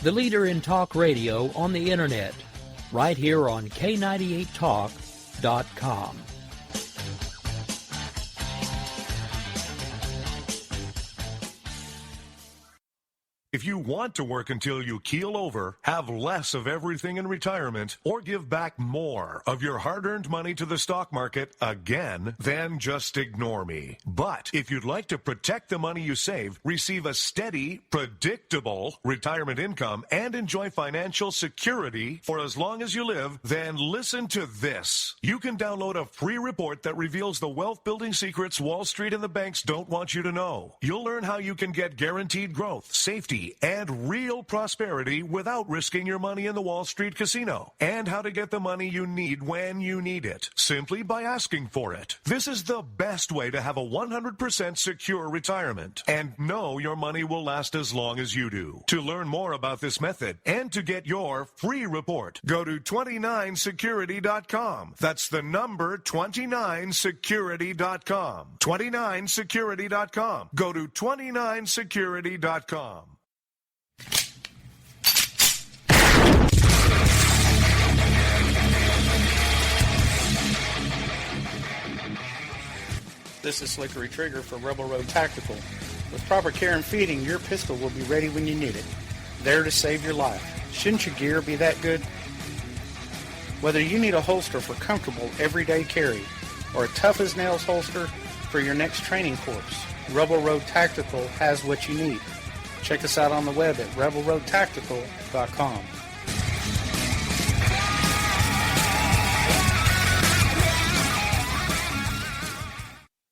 the leader in talk radio on the Internet, right here on K98Talk.com. If you want to work until you keel over, have less of everything in retirement, or give back more of your hard-earned money to the stock market again, then just ignore me. But if you'd like to protect the money you save, receive a steady, predictable retirement income, and enjoy financial security for as long as you live, then listen to this. You can download a free report that reveals the wealth-building secrets Wall Street and the banks don't want you to know. You'll learn how you can get guaranteed growth, safety, and real prosperity without risking your money in the Wall Street casino, and how to get the money you need when you need it, simply by asking for it. This is the best way to have a 100% secure retirement, and know your money will last as long as you do. To learn more about this method and to get your free report, go to 29security.com. That's the number 29security.com. 29security.com. Go to 29security.com. This is Slickery Trigger for Rebel Road Tactical. With proper care and feeding, your pistol will be ready when you need it. There to save your life. Shouldn't your gear be that good? Whether you need a holster for comfortable everyday carry or a tough-as-nails holster for your next training course, Rebel Road Tactical has what you need. Check us out on the web at rebelroadtactical.com.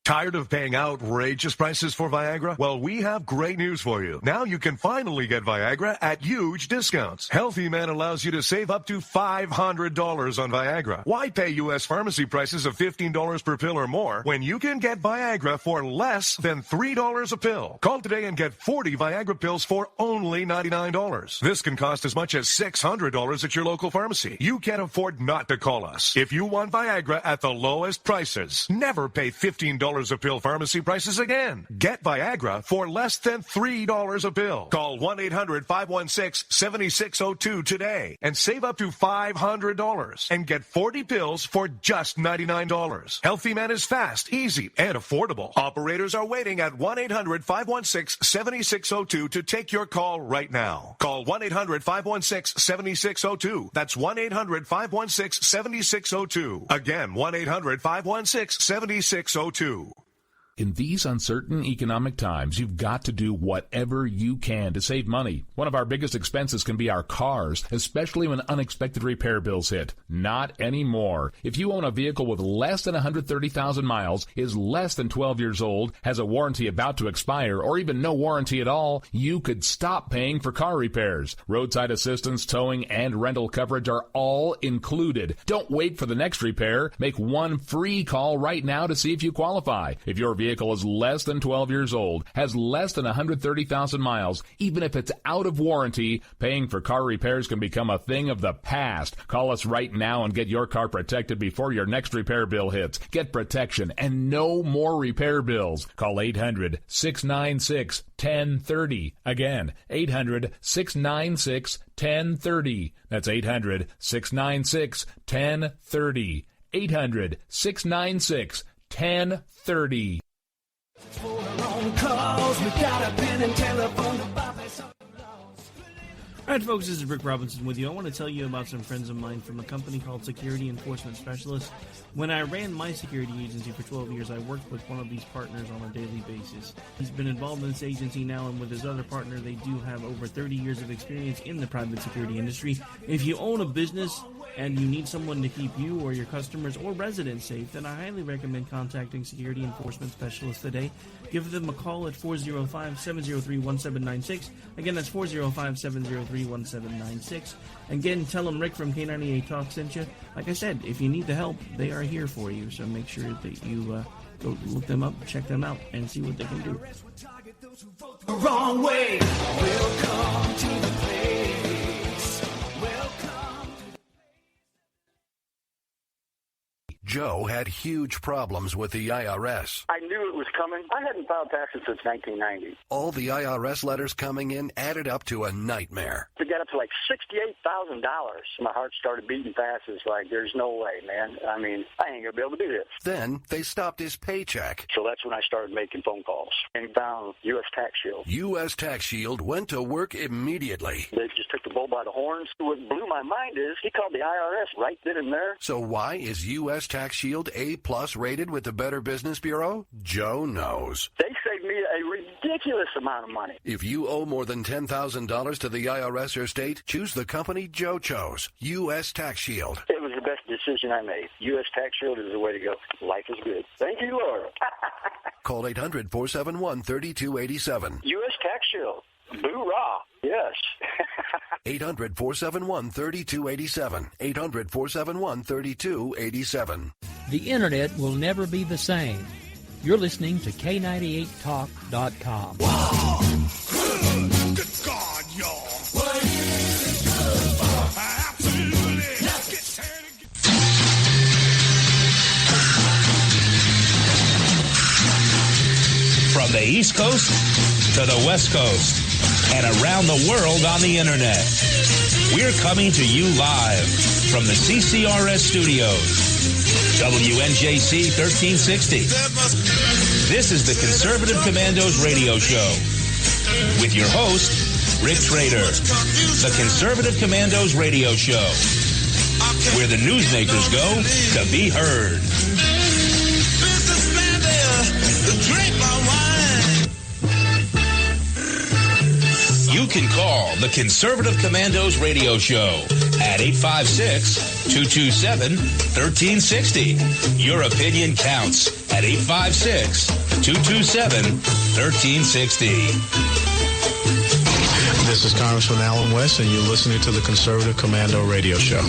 Tired of paying outrageous prices for Viagra? Well, we have great news for you. Now you can finally get Viagra at huge discounts. Healthy Man allows you to save up to $500 on Viagra. Why pay U.S. pharmacy prices of $15 per pill or more when you can get Viagra for less than $3 a pill? Call today and get 40 Viagra pills for only $99. This can cost as much as $600 at your local pharmacy. You can't afford not to call us. If you want Viagra at the lowest prices, never pay $15 a pill pharmacy prices again. Get Viagra for less than $3 a pill. Call 1-800-516-7602 today and save up to $500 and get 40 pills for just $99. Healthy Man is fast, easy, and affordable. Operators are waiting at 1-800-516-7602 to take your call right now. Call 1-800-516-7602. That's 1-800-516-7602. Again, 1-800-516-7602. In these uncertain economic times, you've got to do whatever you can to save money. One of our biggest expenses can be our cars, especially when unexpected repair bills hit. Not anymore. If you own a vehicle with less than 130,000 miles, is less than 12 years old, has a warranty about to expire, or even no warranty at all, you could stop paying for car repairs. Roadside assistance, towing, and rental coverage are all included. Don't wait for the next repair. Make one free call right now to see if you qualify. If your vehicle is less than 12 years old, has less than 130,000 miles, even if it's out of warranty, paying for car repairs can become a thing of the past. Call us right now and get your car protected before your next repair bill hits. Get protection and no more repair bills. Call 800-696-1030. Again, 800-696-1030. That's 800-696-1030. 800-696-1030. All right, folks, this is Rick Robinson with you. I want to tell you about some friends of mine from a company called Security Enforcement Specialists. When I ran my security agency for 12 years, I worked with one of these partners on a daily basis. He's been involved in this agency now, and with his other partner, they do have over 30 years of experience in the private security industry. If you own a business and you need someone to keep you or your customers or residents safe, then I highly recommend contacting Security Enforcement Specialists today. Give them a call at 405-703-1796. Again, that's 405-703-1796. Again, tell them Rick from K98 Talk sent you. Like I said, if you need the help, they are here for you. So make sure that you go look them up, check them out, and see what they can do. Wrong way. Welcome to the place. Joe had huge problems with the IRS. I knew it was coming. I hadn't filed taxes since 1990. All the IRS letters coming in added up to a nightmare. To get up to like $68,000, my heart started beating fast. It's like, there's no way, man. I mean, I ain't going to be able to do this. Then they stopped his paycheck. So that's when I started making phone calls and found U.S. Tax Shield. U.S. Tax Shield went to work immediately. They just took the bull by the horns. What blew my mind is he called the IRS right then and there. So why is U.S. Tax Shield A+ rated with the Better Business Bureau? Joe knows. They saved me a ridiculous amount of money. If you owe more than $10,000 to the IRS or state, choose the company Joe chose, U.S. Tax Shield. It was the best decision I made. U.S. Tax Shield is the way to go. Life is good. Thank you, Lord. Call 800-471-3287. U.S. Tax Shield. Boo-rah. Yes. 800-471-3287. 800-471-3287. The Internet will never be the same. You're listening to K98Talk.com. Wow. Good God, y'all. What is it good for? Absolutely. Let's get started. From the East Coast to the West Coast and around the world on the Internet, we're coming to you live from the CCRS studios. WNJC 1360. This is the Conservative Commandos radio show with your host, Rick Trader. The Conservative Commandos radio show, where the newsmakers go to be heard. You can call the Conservative Commandos radio show at 856-227-1360. Your opinion counts at 856-227-1360. This is Congressman Alan West, and you're listening to the Conservative Commando radio show.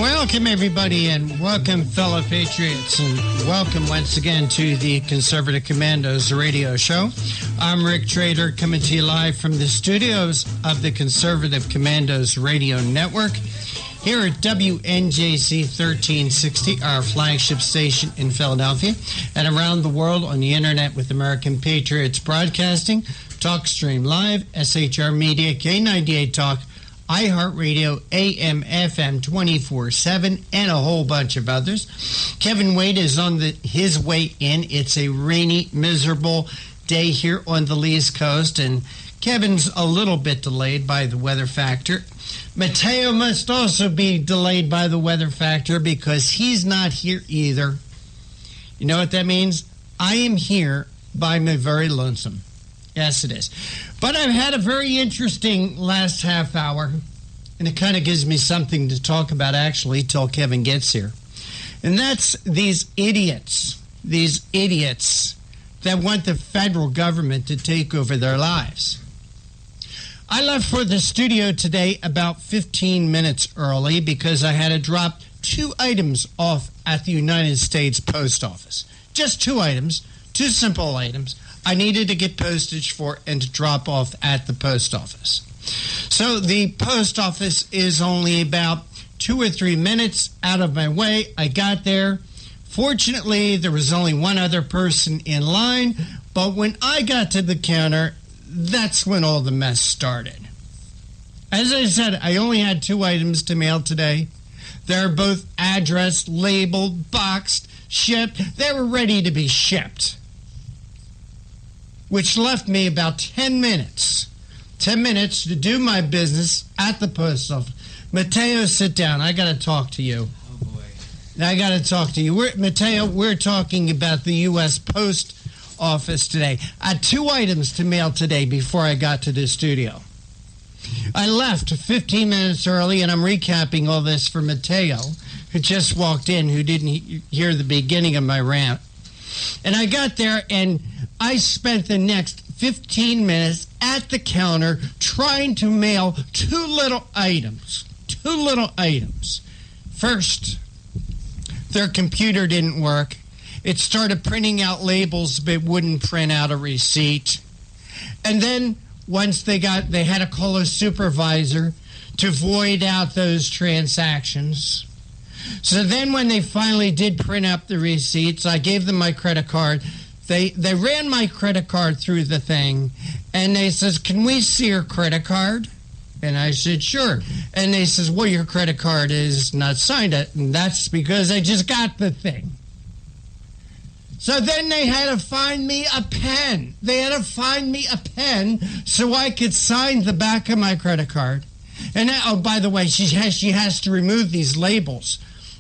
Welcome, everybody, and welcome, fellow patriots, and welcome once again to the Conservative Commandos radio show. I'm Rick Trader, coming to you live from the studios of the Conservative Commandos radio network here at WNJC 1360, our flagship station in Philadelphia, and around the world on the internet with American Patriots Broadcasting, TalkStream Live, SHR Media, K98 Talk, iHeartRadio, AM, FM 24/7, and a whole bunch of others. Kevin Wade is on his way in. It's a rainy, miserable day here on the East Coast, and Kevin's a little bit delayed by the weather factor. Mateo must also be delayed by the weather factor because he's not here either. You know what that means? I am here by my very lonesome. Yes, it is. But I've had a very interesting last half hour, and it kind of gives me something to talk about, actually, till Kevin gets here. And that's these idiots that want the federal government to take over their lives. I left for the studio today about 15 minutes early because I had to drop 2 items off at the United States Post Office. Just 2 items, 2 simple items. I needed to get postage for and to drop off at the post office. So the post office is only about 2 or 3 minutes out of my way. I got there. Fortunately, there was only one other person in line, but when I got to the counter, that's when all the mess started. As I said, I only had 2 items to mail today. They're both addressed, labeled, boxed, shipped. They were ready to be shipped, which left me about 10 minutes. 10 minutes to do my business at the post office. Mateo, sit down. I got to talk to you. Oh, boy. I got to talk to you. Mateo, we're talking about the U.S. Post Office today. I had 2 items to mail today before I got to the studio. I left 15 minutes early, and I'm recapping all this for Mateo, who just walked in, who didn't hear the beginning of my rant. And I got there, and I spent the next 15 minutes at the counter trying to mail 2 little items. 2 little items. First, their computer didn't work. It started printing out labels, but wouldn't print out a receipt. And then once they had to call a supervisor to void out those transactions. So then when they finally did print up the receipts, I gave them my credit card. They ran my credit card through the thing, and they says, "Can we see your credit card?" And I said, "Sure." And they says, "Well, your credit card is not signed." And that's because I just got the thing. So then they had to find me a pen. They had to find me a pen so I could sign the back of my credit card. And that, oh, by the way, she has to remove these labels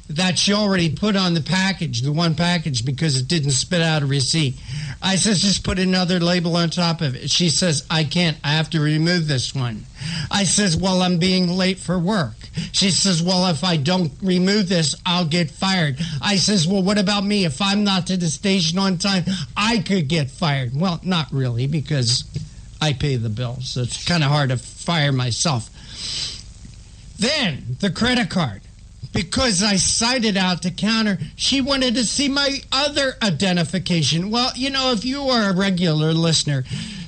that she already put on the package, the one package, because it didn't spit out a receipt. I says, "Just put another label on top of it." She says, "I can't. I have to remove this one." I says, "Well, I'm being late for work." She says, "Well, if I don't remove this, I'll get fired." I says, "Well, what about me? If I'm not to the station on time, I could get fired." Well, not really, because I pay the bill, so it's kind of hard to fire myself. Then, the credit card. Because I cited out the counter, she wanted to see my other identification. Well, you know, if you are a regular listener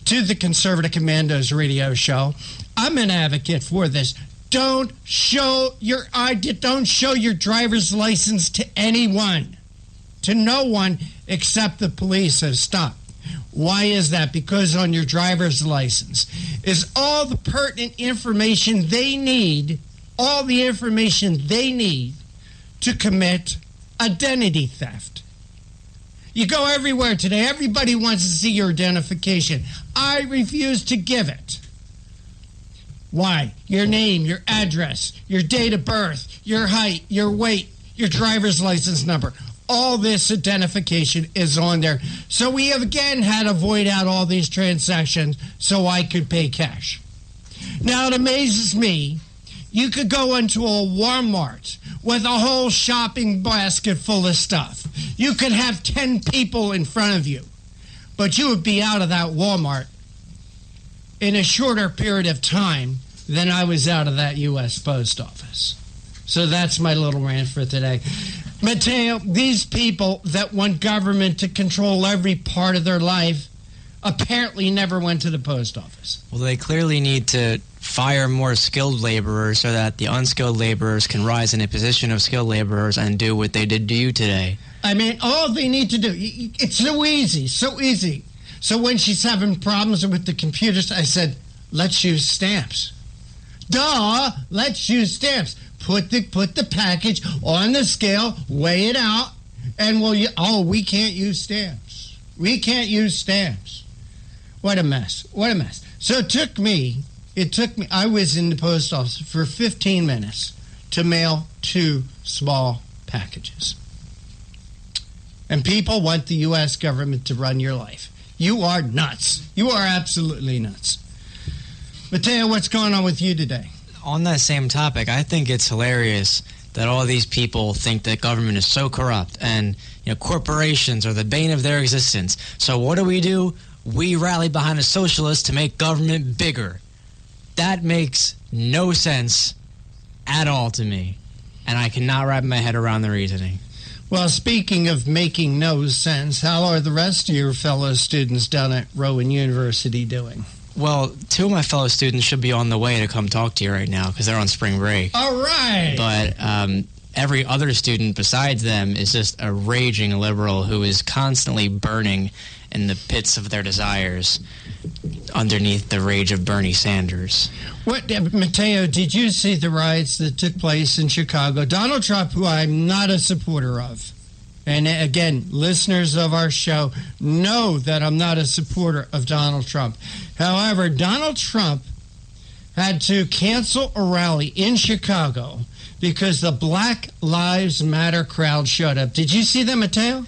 to the Conservative Commandos radio show, I'm an advocate for this. Don't show your driver's license to anyone, to no one except the police have stopped. Why is that? Because on your driver's license is all the pertinent information they need, all the information they need to commit identity theft. You go everywhere today. Everybody wants to see your identification. I refuse to give it. Why? Your name, your address, your date of birth, your height, your weight, your driver's license number. All this identification is on there. So we have again had to void out all these transactions so I could pay cash. Now it amazes me. You could go into a Walmart with a whole shopping basket full of stuff. You could have 10 people in front of you, but you would be out of that Walmart in a shorter period of time than I was out of that U.S. Post Office. So that's my little rant for today. Mateo, these people that want government to control every part of their life apparently never went to the post office. Well, they clearly need to fire more skilled laborers so that the unskilled laborers can rise in a position of skilled laborers and do what they did to you today. I mean, all they need to do, it's so easy, so easy. So when she's having problems with the computers, I said, let's use stamps. Duh, let's use stamps. Put the package on the scale, weigh it out, and we can't use stamps. We can't use stamps. What a mess. What a mess. So it took me, I was in the post office for 15 minutes to mail 2 small packages. And people want the U.S. government to run your life. You are nuts. You are absolutely nuts. Mateo, what's going on with you today? On that same topic, I think it's hilarious that all these people think that government is so corrupt and corporations are the bane of their existence. So what do? We rally behind a socialist to make government bigger. That makes no sense at all to me, and I cannot wrap my head around the reasoning. Well, speaking of making no sense, how are the rest of your fellow students down at Rowan University doing? Well, 2 of my fellow students should be on the way to come talk to you right now because they're on spring break. All right. But every other student besides them is just a raging liberal who is constantly burning in the pits of their desires underneath the rage of Bernie Sanders. Mateo, did you see the riots that took place in Chicago? Donald Trump, who I'm not a supporter of, and again, listeners of our show know that I'm not a supporter of Donald Trump. However, Donald Trump had to cancel a rally in Chicago because the Black Lives Matter crowd showed up. Did you see them, Mateo?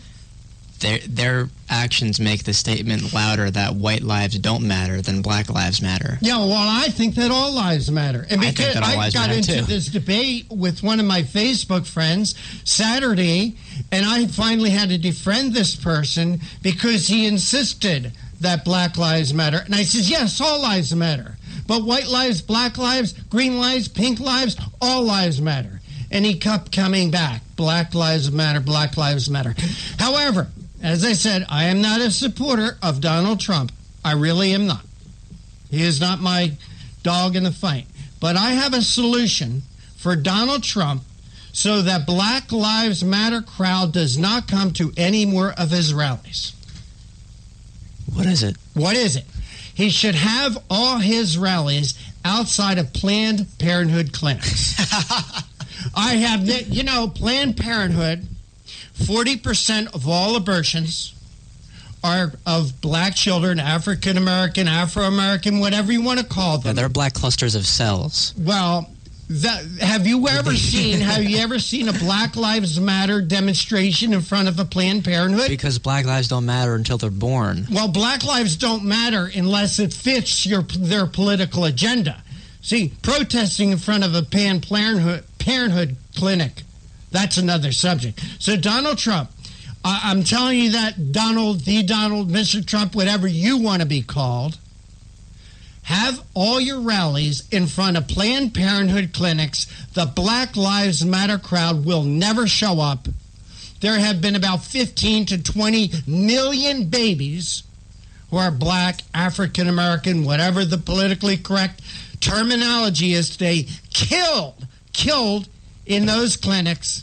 Their actions make the statement louder that white lives don't matter than black lives matter. Yeah, well, I think that all lives matter. And because I got into this debate with one of my Facebook friends Saturday, and I finally had to defriend this person because he insisted that black lives matter. And I said, yes, all lives matter. But white lives, black lives, green lives, pink lives, all lives matter. And he kept coming back. Black lives matter, black lives matter. However, as I said, I am not a supporter of Donald Trump. I really am not. He is not my dog in the fight. But I have a solution for Donald Trump so that Black Lives Matter crowd does not come to any more of his rallies. What is it? What is it? He should have all his rallies outside of Planned Parenthood clinics. I have, Planned Parenthood, 40% of all abortions are of black children, African American, Afro-American, whatever you want to call them. Yeah, they're black clusters of cells. Well, have you ever seen a Black Lives Matter demonstration in front of a Planned Parenthood? Because black lives don't matter until they're born. Well, black lives don't matter unless it fits their political agenda. See, protesting in front of a Planned Parenthood clinic, that's another subject. So Donald Trump, I'm telling you that Donald, Mr. Trump, whatever you want to be called, have all your rallies in front of Planned Parenthood clinics. The Black Lives Matter crowd will never show up. There have been about 15 to 20 million babies who are black, African American, whatever the politically correct terminology is today, killed in those clinics.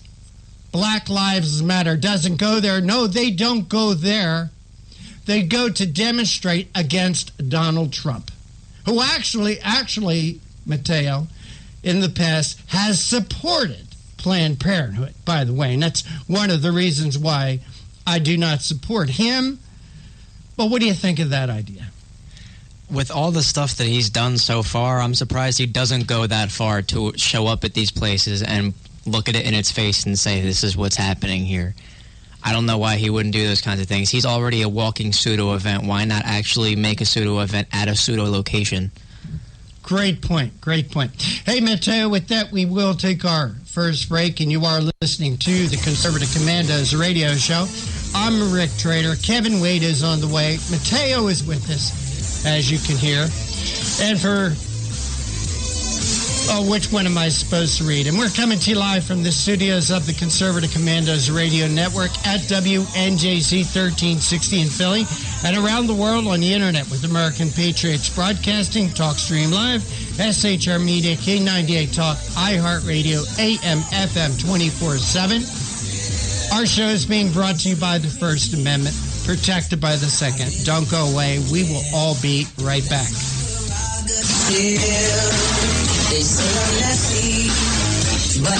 Black Lives Matter doesn't go there. No, they don't go there. They go to demonstrate against Donald Trump, who actually, Mateo, in the past has supported Planned Parenthood, by the way. And that's one of the reasons why I do not support him. But what do you think of that idea? With all the stuff that he's done so far, I'm surprised he doesn't go that far to show up at these places and look at it in its face and say, this is what's happening here. I don't know why he wouldn't do those kinds of things. He's already a walking pseudo event. Why not actually make a pseudo event at a pseudo location? Great point. Hey, Mateo, with that, we will take our first break, and you are listening to the Conservative Commandos radio show. I'm Rick Trader. Kevin Wade is on the way. Mateo is with us, as you can hear. And for... which one am I supposed to read? And we're coming to you live from the studios of the Conservative Commandos Radio Network at WNJC 1360 in Philly and around the world on the internet with American Patriots Broadcasting, TalkStream Live, SHR Media, K98 Talk, iHeartRadio, AM, FM 24/7. Our show is being brought to you by the First Amendment, protected by the Second. Don't go away. We will all be right back. They say I'm nasty, but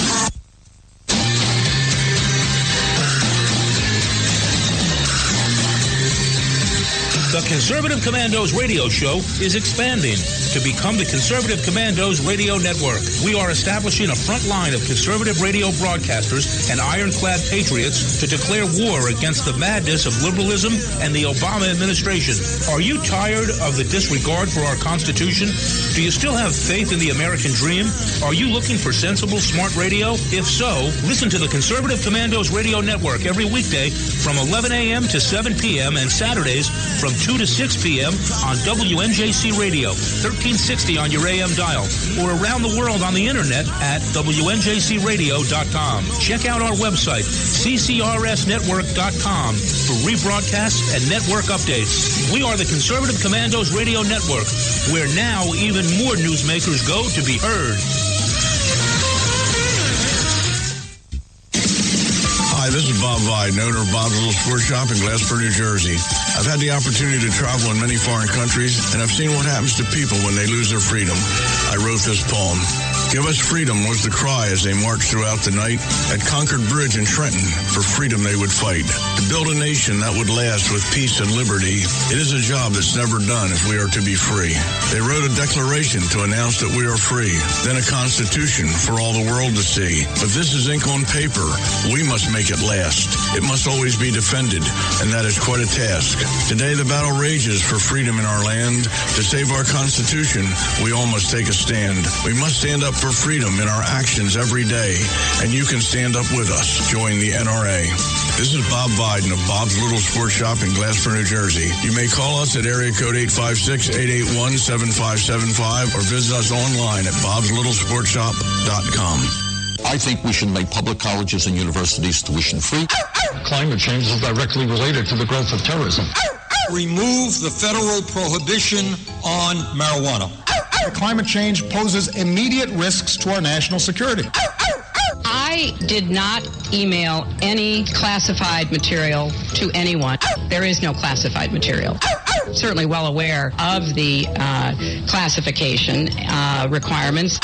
The Conservative Commandos radio show is expanding to become the Conservative Commandos radio network. We are establishing a front line of conservative radio broadcasters and ironclad patriots to declare war against the madness of liberalism and the Obama administration. Are you tired of the disregard for our Constitution? Do you still have faith in the American dream? Are you looking for sensible, smart radio? If so, listen to the Conservative Commandos radio network every weekday from 11 a.m. to 7 p.m. and Saturdays from 2 to 6 p.m. on WNJC Radio, 1360 on your AM dial, or around the world on the internet at WNJCradio.com. Check out our website, CCRSnetwork.com, for rebroadcasts and network updates. We are the Conservative Commandos Radio Network, where now even more newsmakers go to be heard. Hi, this is Bob Vide, owner of Bob's Little Sports Shop in Glasper, New Jersey. I've had the opportunity to travel in many foreign countries, and I've seen what happens to people when they lose their freedom. I wrote this poem. Give us freedom was the cry as they marched throughout the night. At Concord Bridge in Trenton, for freedom they would fight. To build a nation that would last with peace and liberty, it is a job that's never done if we are to be free. They wrote a declaration to announce that we are free, then a constitution for all the world to see. But this is ink on paper. We must make it last. It must always be defended, and that is quite a task. Today the battle rages for freedom in our land. To save our Constitution, we all must take a stand. We must stand up for freedom in our actions every day, and you can stand up with us. Join the NRA. This is Bob Biden of Bob's Little Sports Shop in Glasper, New Jersey. You may call us at area code 856-881-7575 or visit us online at bobslittle.sportshop.com. I think we should make public colleges and universities tuition-free. Climate change is directly related to the growth of terrorism. Remove the federal prohibition on marijuana. Climate change poses immediate risks to our national security. I I did not email any classified material to anyone. There is no classified material. Certainly well aware of the classification requirements.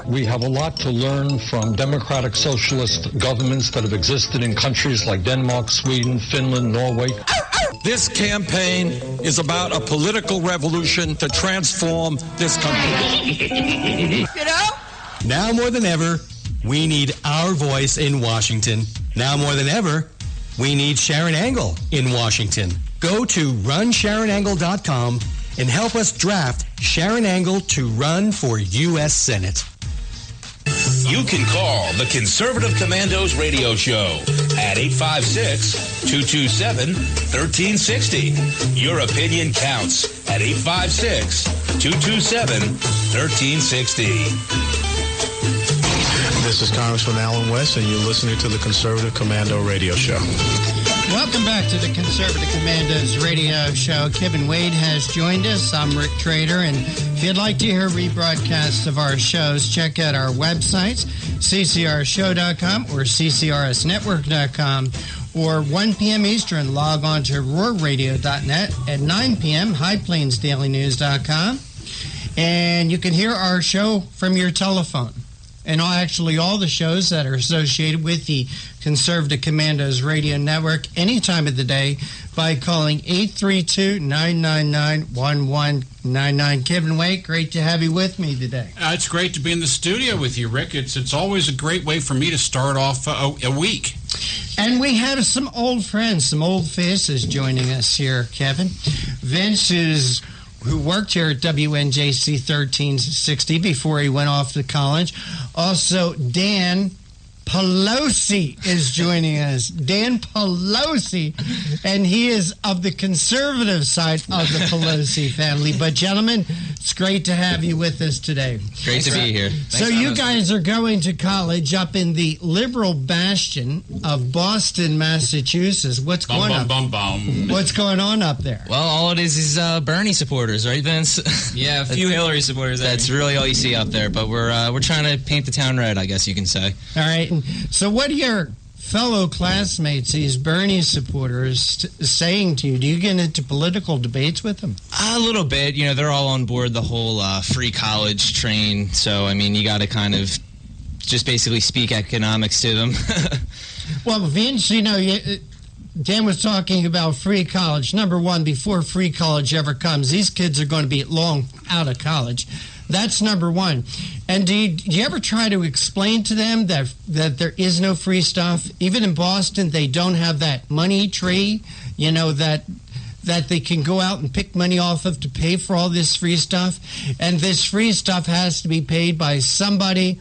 We have a lot to learn from democratic socialist governments that have existed in countries like Denmark, Sweden, Finland, Norway. This campaign is about a political revolution to transform this country. Now more than ever, we need our voice in Washington. Now more than ever, we need Sharon Angle in Washington. Go to runsharonangle.com and help us draft Sharon Angle to run for U.S. Senate. You can call the Conservative Commandos radio show at 856-227-1360. Your opinion counts at 856-227-1360. This is Congressman Alan West, and you're listening to the Conservative Commando radio show. Welcome back to the Conservative Commandos radio show. Kevin Wade has joined us. I'm Rick Trader, and if you'd like to hear rebroadcasts of our shows, check out our websites, ccrshow.com or ccrsnetwork.com, or 1 p.m. Eastern, log on to roarradio.net. At 9 p.m., highplainsdailynews.com, and you can hear our show from your telephone. And all the shows that are associated with the Conservative Commandos Radio Network any time of the day by calling 832-999-1199. Kevin Wake, great to have you with me today. It's great to be in the studio with you, Rick. It's always a great way for me to start off a week. And we have some old friends, some old faces joining us here, Kevin. Vince who worked here at WNJC 1360 before he went off to college. Also, Dan Pelosi is joining us. Dan Pelosi, and he is of the conservative side of the Pelosi family. But, gentlemen, it's great to have you with us today. Great to be here. So you guys are going to college up in the liberal bastion of Boston, Massachusetts. What's going on? What's going on up there? Well, all it is Bernie supporters, right, Vince? Yeah, a few Hillary supporters. That's really all you see out there. But we're trying to paint the town red, I guess you can say. All right. So what are your fellow classmates, these Bernie supporters, saying to you? Do you get into political debates with them? A little bit. You know, they're all on board the whole free college train. So, I mean, you got to kind of just basically speak economics to them. Well, Vince, you know, Dan was talking about free college. Number one, before free college ever comes, these kids are going to be long out of college. That's number one. And do you ever try to explain to them that there is no free stuff? Even in Boston, they don't have that money tree, you know, that they can go out and pick money off of to pay for all this free stuff. And this free stuff has to be paid by somebody,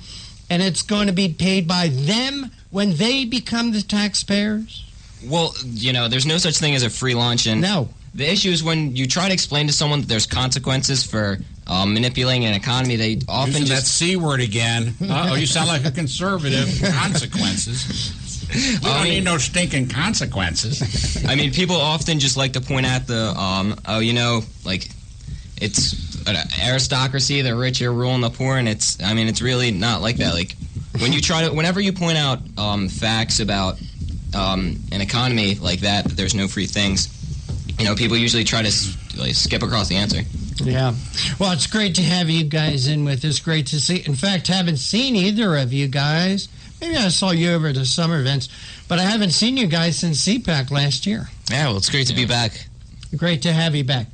and it's going to be paid by them when they become the taxpayers? Well, you know, there's no such thing as a free lunch. And no. The issue is when you try to explain to someone that there's consequences for manipulating an economy, they often Using just... that C word again. Uh-oh, you sound like a conservative. Consequences. We don't need no stinking consequences. I mean, people often just like to point at the, it's an aristocracy, the rich are ruling the poor, and it's really not like that. Like, whenever you point out facts about an economy like that there's no free things, you know, people usually try to skip across the answer. Yeah. Well, it's great to have you guys in with us. Great to see. In fact, haven't seen either of you guys. Maybe I saw you over at the summer events, but I haven't seen you guys since CPAC last year. Yeah, well, it's great to be back. Great to have you back.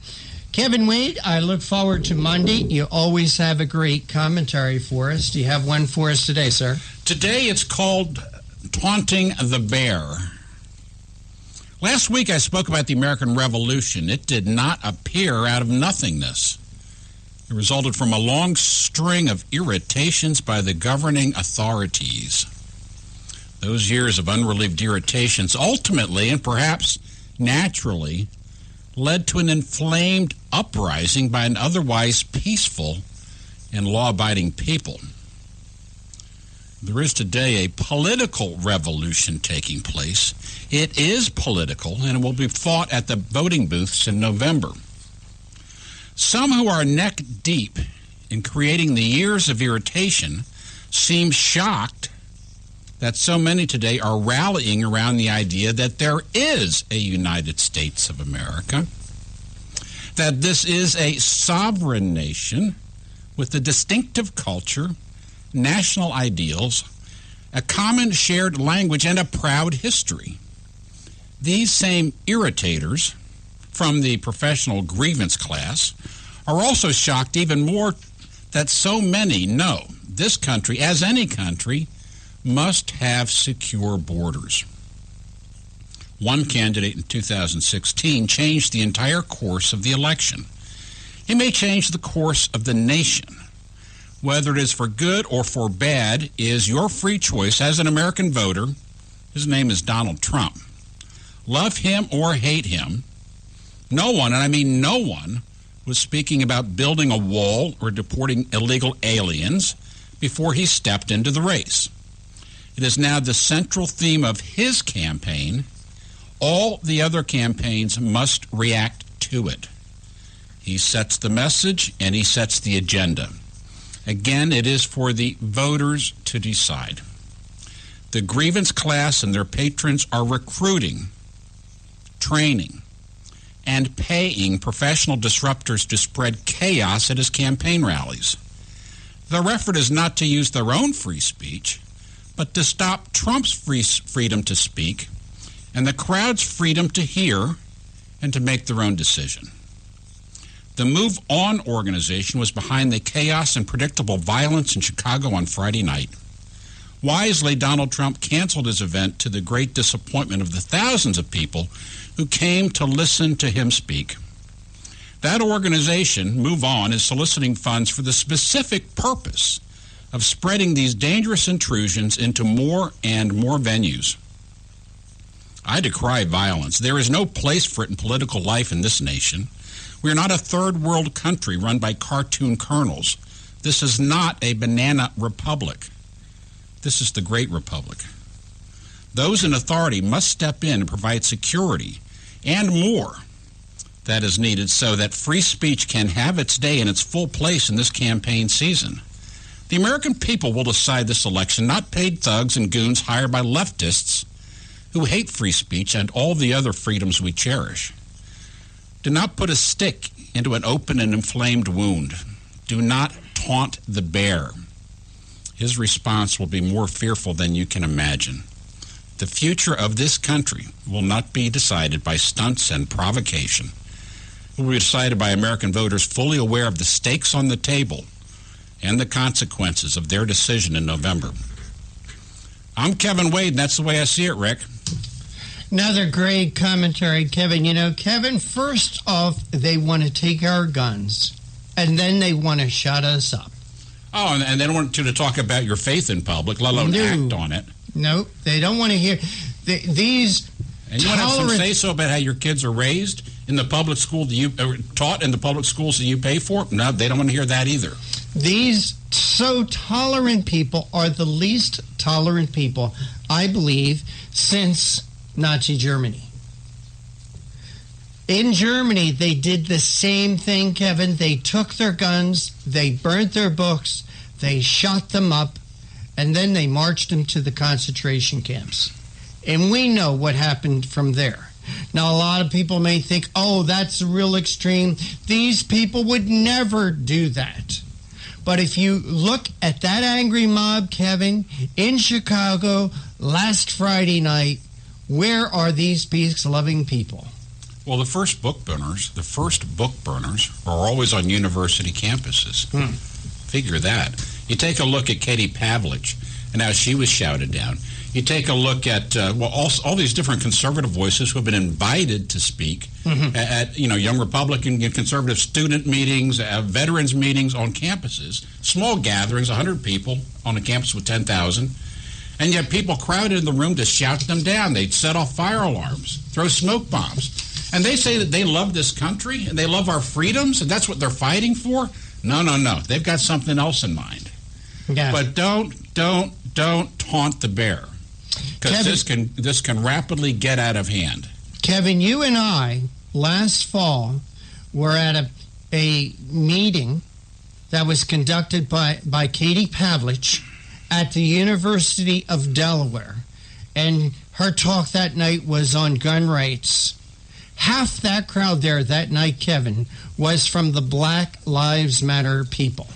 Kevin Wade, I look forward to Monday. You always have a great commentary for us. Do you have one for us today, sir? Today it's called Taunting the Bear. Last week I spoke about the American Revolution. It did not appear out of nothingness. It resulted from a long string of irritations by the governing authorities. Those years of unrelieved irritations ultimately, and perhaps naturally, led to an inflamed uprising by an otherwise peaceful and law-abiding people. There is today a political revolution taking place. It is political, and it will be fought at the voting booths in November. Some who are neck deep in creating the years of irritation seem shocked that so many today are rallying around the idea that there is a United States of America, that this is a sovereign nation with a distinctive culture, national ideals, a common shared language, and a proud history. These same irritators from the professional grievance class are also shocked even more that so many know this country, as any country, must have secure borders. One candidate in 2016 changed the entire course of the election. He may change the course of the nation. Whether it is for good or for bad is your free choice as an American voter. His name is Donald Trump. Love him or hate him, no one, and I mean no one, was speaking about building a wall or deporting illegal aliens before he stepped into the race. It is now the central theme of his campaign. All the other campaigns must react to it. He sets the message and he sets the agenda. Again, it is for the voters to decide. The grievance class and their patrons are recruiting, training, and paying professional disruptors to spread chaos at his campaign rallies. Their effort is not to use their own free speech, but to stop Trump's freedom to speak and the crowd's freedom to hear and to make their own decision. The Move On organization was behind the chaos and predictable violence in Chicago on Friday night. Wisely, Donald Trump canceled his event to the great disappointment of the thousands of people who came to listen to him speak. That organization, Move On, is soliciting funds for the specific purpose of spreading these dangerous intrusions into more and more venues. I decry violence. There is no place for it in political life in this nation. We are not a third world country run by cartoon colonels. This is not a banana republic. This is the Great Republic. Those in authority must step in and provide security and more that is needed so that free speech can have its day and its full place in this campaign season. The American people will decide this election, not paid thugs and goons hired by leftists who hate free speech and all the other freedoms we cherish. Do not put a stick into an open and inflamed wound. Do not taunt the bear. His response will be more fearful than you can imagine. The future of this country will not be decided by stunts and provocation. It will be decided by American voters fully aware of the stakes on the table and the consequences of their decision in November. I'm Kevin Wade, and that's the way I see it, Rick. Another great commentary, Kevin. You know, Kevin, first off, they want to take our guns, and then they want to shut us up. Oh, and they don't want you to talk about your faith in public, let alone act on it. No, they don't want to hear these. And you want to have some say-so about how your kids are raised in the public school that you taught in the public schools that you pay for? No, they don't want to hear that either. These so tolerant people are the least tolerant people, I believe, since Nazi Germany. In Germany, they did the same thing, Kevin. They took their guns, they burnt their books, they shot them up, and then they marched them to the concentration camps. And we know what happened from there. Now, a lot of people may think, oh, that's real extreme. These people would never do that. But if you look at that angry mob, Kevin, in Chicago last Friday night, where are these peace-loving people? Well, the first book burners are always on university campuses. Figure that. You take a look at Katie Pavlich and how she was shouted down. You take a look at all these different conservative voices who have been invited to speak at young Republican and conservative student meetings, veterans meetings on campuses, small gatherings, 100 people on a campus with 10,000, and yet people crowded in the room to shout them down. They'd set off fire alarms, throw smoke bombs. And they say that they love this country and they love our freedoms and that's what they're fighting for? No. They've got something else in mind. Yeah. But don't taunt the bear, because this can rapidly get out of hand. Kevin, you and I last fall were at a meeting that was conducted by Katie Pavlich at the University of Delaware, and her talk that night was on gun rights. Half that crowd there that night, Kevin, was from the Black Lives Matter people.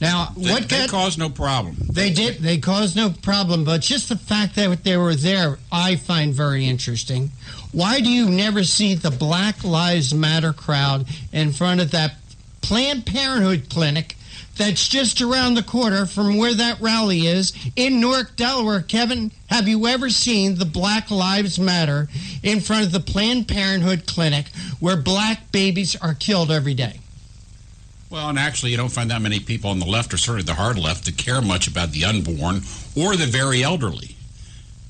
Now, they caused no problem. They did. They caused no problem, but just the fact that they were there, I find very interesting. Why do you never see the Black Lives Matter crowd in front of that Planned Parenthood clinic that's just around the corner from where that rally is in Newark, Delaware? Kevin, have you ever seen the Black Lives Matter in front of the Planned Parenthood clinic where black babies are killed every day? Well, and actually, you don't find that many people on the left, or certainly the hard left, that care much about the unborn or the very elderly.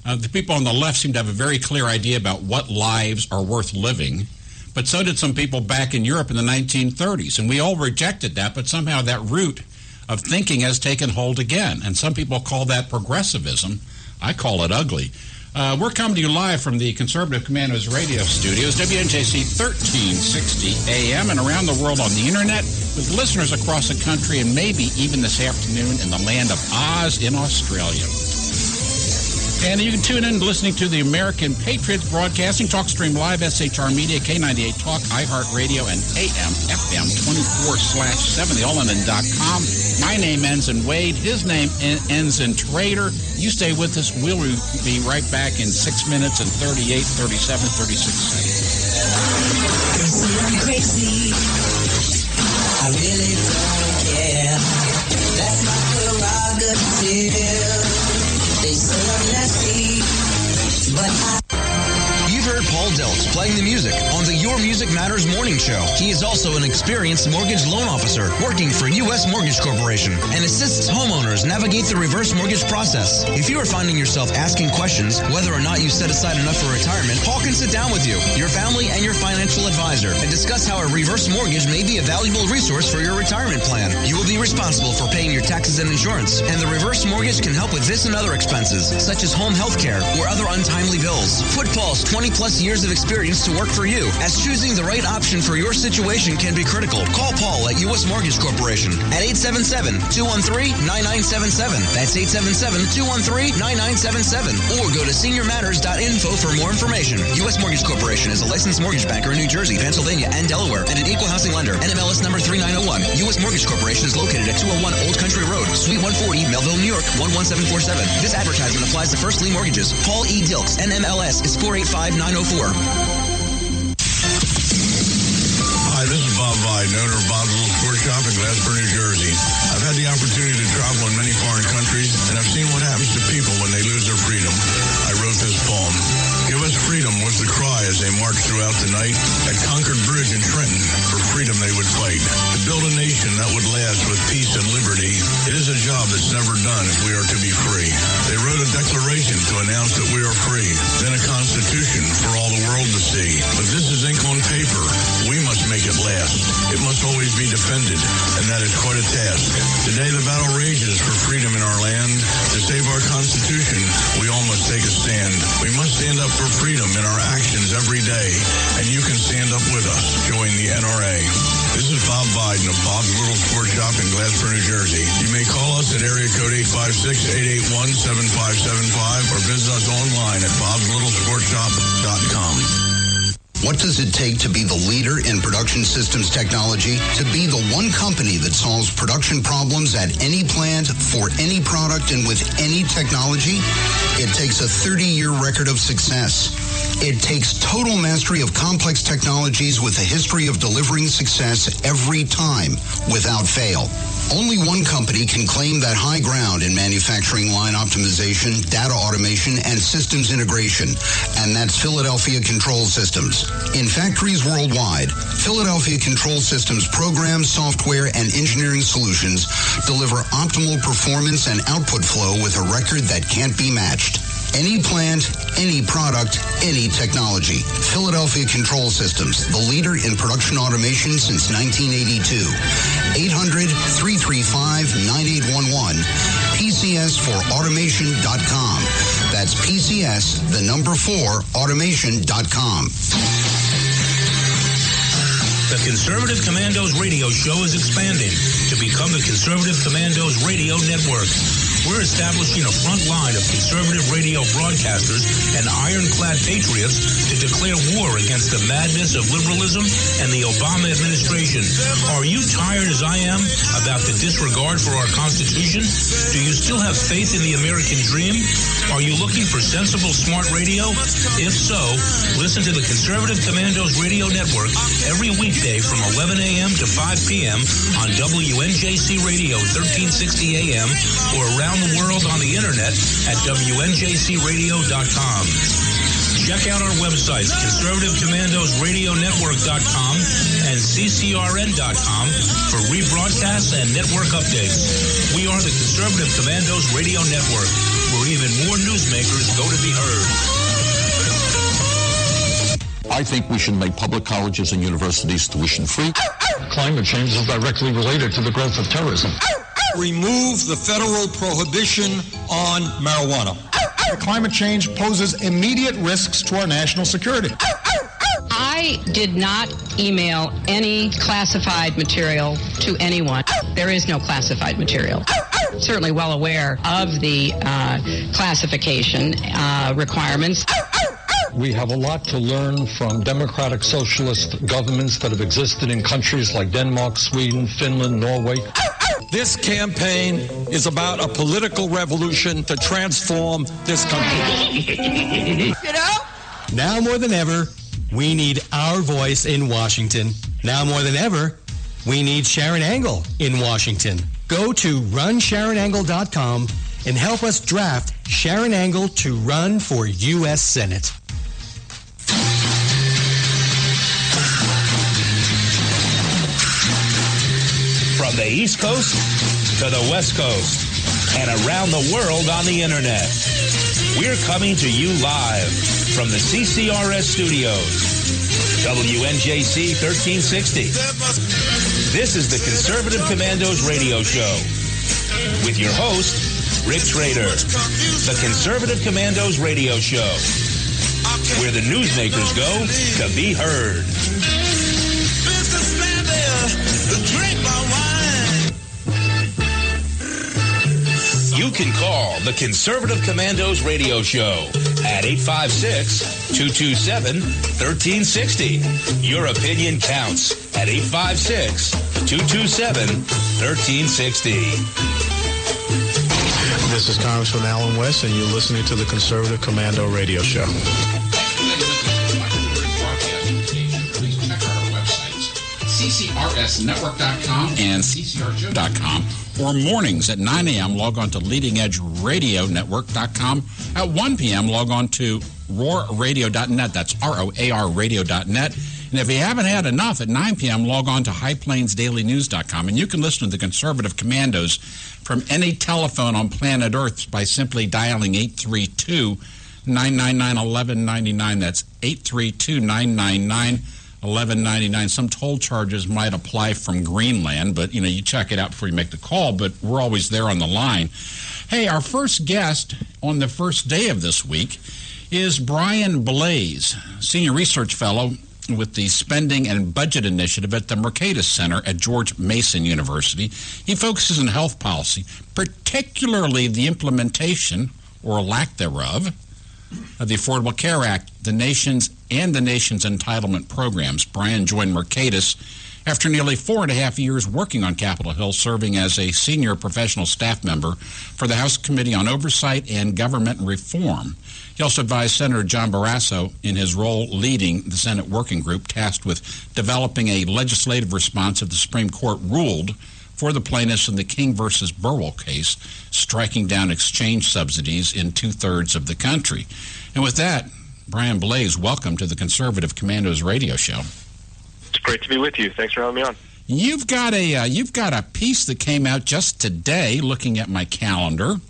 The people on the left seem to have a very clear idea about what lives are worth living, but so did some people back in Europe in the 1930s, and we all rejected that, but somehow that root of thinking has taken hold again, and some people call that progressivism. I call it ugly. We're coming to you live from the Conservative Commando's radio studios, WNJC 1360 AM, and around the world on the Internet, with listeners across the country and maybe even this afternoon in the land of Oz in Australia. And you can tune in listening to the American Patriots Broadcasting, TalkStream Live, SHR Media, K98 Talk, iHeartRadio, and AM, FM 24/7, theallinan.com. My name ends in Wade. His name ends in Trader. You stay with us. We'll be right back in 6 minutes and 38, 37, 36 seconds. I'm crazy. I really don't care. That's my prerogative. They say I'm nasty, but You've heard Paul Delks playing the music on the Your Music Matters morning show. He is also an experienced mortgage loan officer working for U.S. Mortgage Corporation and assists homeowners navigate the reverse mortgage process. If you are finding yourself asking questions whether or not you set aside enough for retirement, Paul can sit down with you, your family, and your financial advisor and discuss how a reverse mortgage may be a valuable resource for your retirement plan. You will be responsible for paying your taxes and insurance, and the reverse mortgage can help with this and other expenses, such as home health care or other untimely bills. Put Paul's 20-plus years of experience to work for you, as choosing the right option for your situation can be critical. Call Paul at U.S. Mortgage Corporation at 877-213-9977. That's 877-213-9977. Or go to seniormatters.info for more information. U.S. Mortgage Corporation is a licensed mortgage banker in New Jersey, Pennsylvania, and Delaware, and an equal housing lender. NMLS number 3901. U.S. Mortgage Corporation is located at 201 Old Country Road, Suite 140, Melville, New York, 11747. This advertisement applies to first lien mortgages. Paul E. Dilks, NMLS is 485904. Hi, this is Bob Vide, owner of Bob's Little Sports Shop in Glasper, New Jersey. I've had the opportunity to travel in many foreign countries, and I've seen what happens to people when they lose their freedom. I wrote this poem. Give us freedom was the cry as they marched throughout the night. At Concord Bridge in Trenton, for freedom they would fight. To build a nation that would last with peace and liberty, it is a job that's never done if we are to be free. They wrote a declaration to announce that we are free, then a constitution for all the world to see. But this is ink on paper. We must make it last. It must always be defended, and that is quite a task. Today the battle rages for freedom in our land. To save our Constitution, we all must take a stand. We must stand up for freedom in our actions every day, and you can stand up with us. Join the NRA. This is Bob Biden of Bob's Little Sports Shop in Glasper, New Jersey. You may call us at area code 856-881-7575 or visit us online at bobslittle.sportshop.com. What does it take to be the leader in production systems technology? To be the one company that solves production problems at any plant, for any product, and with any technology? It takes a 30-year record of success. It takes total mastery of complex technologies with a history of delivering success every time, without fail. Only one company can claim that high ground in manufacturing line optimization, data automation, and systems integration, and that's Philadelphia Control Systems. In factories worldwide, Philadelphia Control Systems programs, software, and engineering solutions deliver optimal performance and output flow with a record that can't be matched. Any plant, any product, any technology. Philadelphia Control Systems, the leader in production automation since 1982. 800-335-9811. PCS4automation.com. That's PCS, the number 4, automation.com. The Conservative Commandos radio show is expanding to become the Conservative Commandos radio network. We're establishing a front line of conservative radio broadcasters and ironclad patriots to declare war against the madness of liberalism and the Obama administration. Are you tired, as I am, about the disregard for our Constitution? Do you still have faith in the American dream? Are you looking for sensible, smart radio? If so, listen to the Conservative Commandos Radio Network every weekday from 11 a.m. to 5 p.m. on WNJC Radio 1360 a.m. or around the world on the internet at WNJCradio.com. Check out our websites, ConservativeCommandosRadioNetwork.com and CCRN.com for rebroadcasts and network updates. We are the Conservative Commandos Radio Network, where even more newsmakers go to be heard. I think we should make public colleges and universities tuition-free. Climate change is directly related to the growth of terrorism. Remove the federal prohibition on marijuana. Climate change poses immediate risks to our national security. I did not email any classified material to anyone. There is no classified material. Certainly well aware of the classification requirements. We have a lot to learn from democratic socialist governments that have existed in countries like Denmark, Sweden, Finland, Norway. This campaign is about a political revolution to transform this country. You know? Now more than ever, we need our voice in Washington. Now more than ever, we need Sharon Angle in Washington. Go to runsharonangle.com and help us draft Sharon Angle to run for U.S. Senate. From the East Coast to the West Coast and around the world on the internet. We're coming to you live from the CCRS studios. WNJC 1360. This is the Conservative Commandos radio show with your host, Rick Trader. The Conservative Commandos radio show, where the newsmakers go to be heard. You can call the Conservative Commandos radio show at 856-227-1360. Your opinion counts at 856-227-1360. This is Congressman Alan West, and you're listening to the Conservative Commando radio show. CCRSnetwork.com and CCRJoe.com, or mornings at 9 a.m. log on to LeadingEdgeRadioNetwork.com. At 1 p.m. log on to RoarRadio.net. That's ROAR Radio.net. And if you haven't had enough, at 9 p.m. log on to HighPlainsDailyNews.com. And you can listen to the Conservative Commandos from any telephone on planet Earth by simply dialing 832-999-1199. That's 832-999-1199. Some toll charges might apply from Greenland, but, you check it out before you make the call, but we're always there on the line. Hey, our first guest on the first day of this week is Brian Blaze, Senior Research Fellow with the Spending and Budget Initiative at the Mercatus Center at George Mason University. He focuses on health policy, particularly the implementation, or lack thereof, of the Affordable Care Act, the nation's entitlement programs. Brian joined Mercatus after nearly 4.5 years working on Capitol Hill, serving as a senior professional staff member for the House Committee on Oversight and Government Reform. He also advised Senator John Barrasso in his role leading the Senate working group tasked with developing a legislative response if the Supreme Court ruled for the plaintiffs in the King versus Burwell case, striking down exchange subsidies in 2/3 of the country. And with that, Brian Blaze, welcome to the Conservative Commandos radio show. It's great to be with you. Thanks for having me on. You've got a piece that came out just today, looking at my calendar.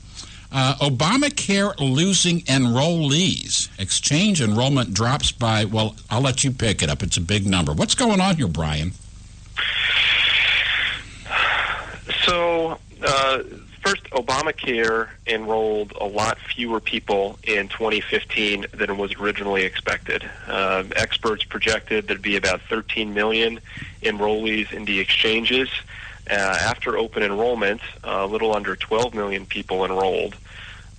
Obamacare losing enrollees. Exchange enrollment drops by, well, I'll let you pick it up. It's a big number. What's going on here, Brian? So, first, Obamacare enrolled a lot fewer people in 2015 than was originally expected. Experts projected there'd be about 13 million enrollees in the exchanges. After open enrollment, a little under 12 million people enrolled.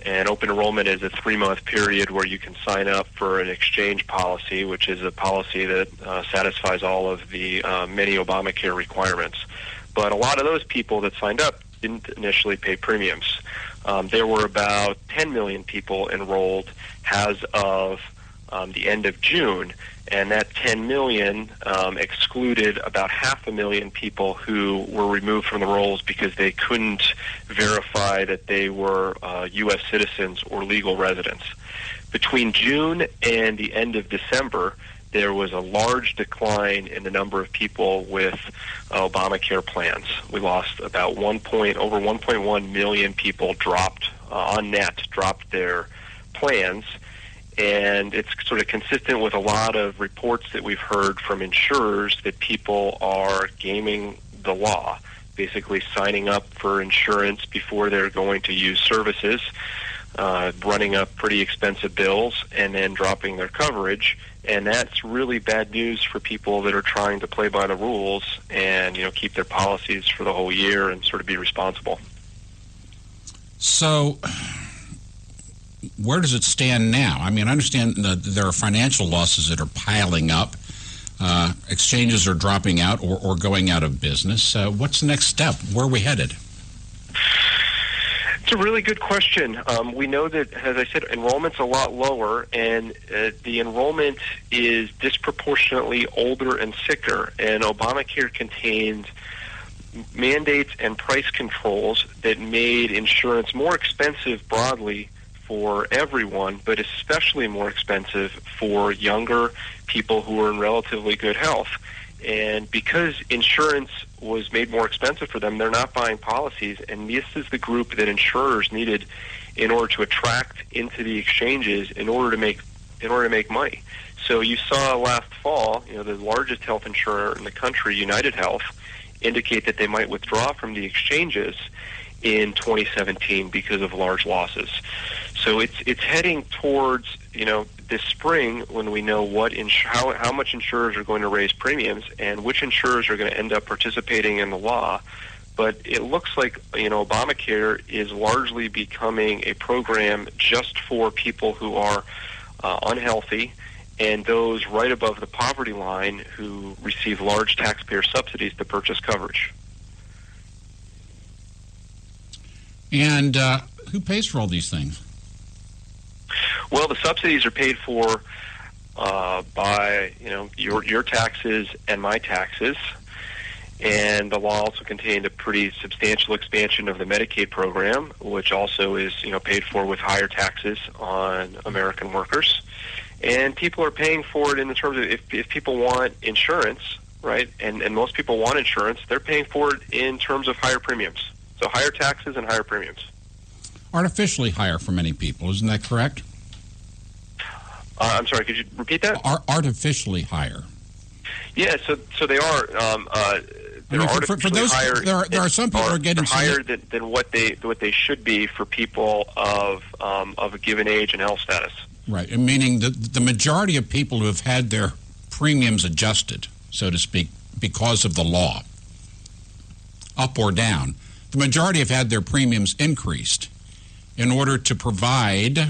And open enrollment is a 3-month period where you can sign up for an exchange policy, which is a policy that satisfies all of the many Obamacare requirements. But a lot of those people that signed up didn't initially pay premiums. There were about 10 million people enrolled as of the end of June, and that 10 million excluded about 500,000 people who were removed from the rolls because they couldn't verify that they were U.S. citizens or legal residents. Between June and the end of December, there was a large decline in the number of people with Obamacare plans. We lost about over 1.1 million people dropped their plans. And it's sort of consistent with a lot of reports that we've heard from insurers that people are gaming the law, basically signing up for insurance before they're going to use services, running up pretty expensive bills, and then dropping their coverage. And that's really bad news for people that are trying to play by the rules and, keep their policies for the whole year and sort of be responsible. So where does it stand now? I mean, I understand that there are financial losses that are piling up. Exchanges are dropping out or going out of business. What's the next step? Where are we headed? It's a really good question. We know that, as I said, enrollment's a lot lower, and the enrollment is disproportionately older and sicker, and Obamacare contained mandates and price controls that made insurance more expensive broadly for everyone, but especially more expensive for younger people who are in relatively good health. And because insurance was made more expensive for them, they're not buying policies, and this is the group that insurers needed in order to attract into the exchanges in order to make money. So you saw last fall, the largest health insurer in the country, United Health, indicate that they might withdraw from the exchanges in 2017 because of large losses. So it's heading towards this spring when we know how much insurers are going to raise premiums and which insurers are going to end up participating in the law. But it looks like Obamacare is largely becoming a program just for people who are unhealthy and those right above the poverty line who receive large taxpayer subsidies to purchase coverage. And who pays for all these things? Well, the subsidies are paid for by your taxes and my taxes, and the law also contained a pretty substantial expansion of the Medicaid program, which also is paid for with higher taxes on American workers. And people are paying for it in the terms of if people want insurance, right? And most people want insurance, they're paying for it in terms of higher premiums. So higher taxes and higher premiums. Artificially higher for many people, isn't that correct? I'm sorry, could you repeat that? Artificially higher. Yeah, so they are. They're for those, higher. There are some people who are getting higher than what they should be for people of a given age and health status. Right, and meaning the majority of people who have had their premiums adjusted, so to speak, because of the law, up or down, the majority have had their premiums increased in order to provide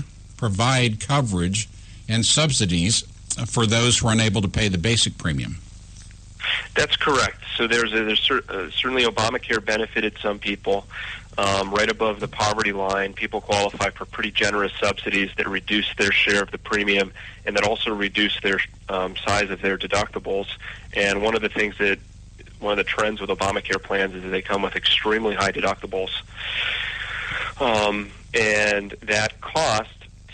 coverage and subsidies for those who are unable to pay the basic premium. That's correct. So there's certainly Obamacare benefited some people. Right above the poverty line, people qualify for pretty generous subsidies that reduce their share of the premium and that also reduce their size of their deductibles. And one of the trends with Obamacare plans is that they come with extremely high deductibles. And that cost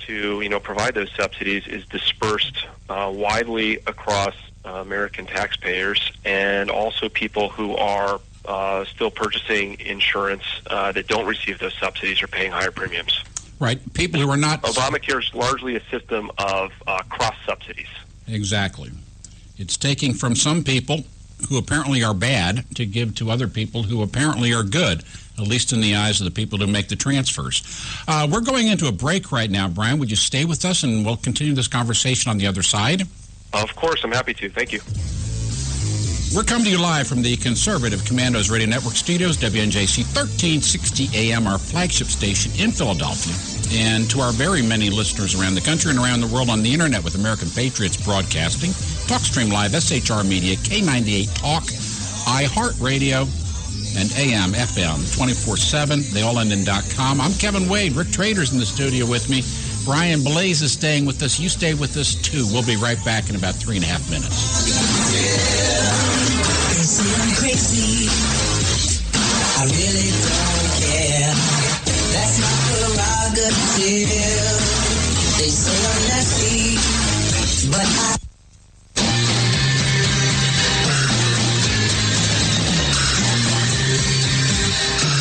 to provide those subsidies is dispersed widely across American taxpayers, and also people who are still purchasing insurance that don't receive those subsidies are paying higher premiums. Right. People who are not... Obamacare is largely a system of cross subsidies. Exactly. It's taking from some people who apparently are bad to give to other people who apparently are good, at least in the eyes of the people who make the transfers. We're going into a break right now, Brian. Would you stay with us, and we'll continue this conversation on the other side? Of course. I'm happy to. Thank you. We're coming to you live from the Conservative Commandos Radio Network studios, WNJC 1360 AM, our flagship station in Philadelphia. And to our very many listeners around the country and around the world on the internet with American Patriots Broadcasting, TalkStream Live, SHR Media, K98 Talk, iHeartRadio, and AM, FM, 24/7. They all end in .com. I'm Kevin Wade. Rick Trader's in the studio with me. Brian Blaze is staying with us. You stay with us, too. We'll be right back in about 3.5 minutes. They say I'm crazy. I really don't care. That's my prerogative. They say I'm nasty, but I...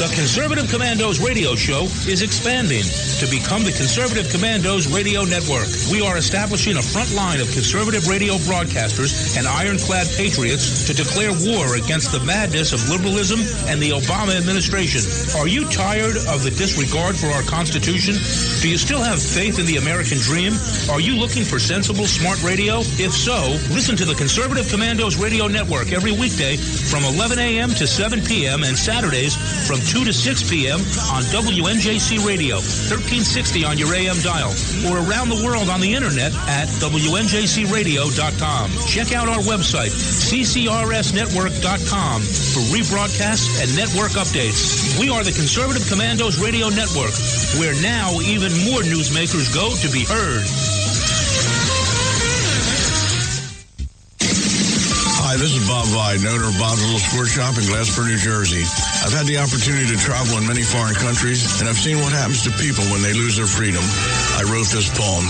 The Conservative Commandos radio show is expanding to become the Conservative Commandos Radio Network. We are establishing a front line of conservative radio broadcasters and ironclad patriots to declare war against the madness of liberalism and the Obama administration. Are you tired of the disregard for our Constitution? Do you still have faith in the American dream? Are you looking for sensible, smart radio? If so, listen to the Conservative Commandos Radio Network every weekday from 11 a.m. to 7 p.m. and Saturdays from 2 to 6 p.m. on WNJC Radio, 1360 on your AM dial, or around the world on the internet at WNJCradio.com. Check out our website, CCRSnetwork.com, for rebroadcasts and network updates. We are the Conservative Commandos Radio Network, where now even more newsmakers go to be heard. Hi, this is Bob Vide, owner of Bob's Little Sports Shop in Glasper, New Jersey. I've had the opportunity to travel in many foreign countries, and I've seen what happens to people when they lose their freedom. I wrote this poem.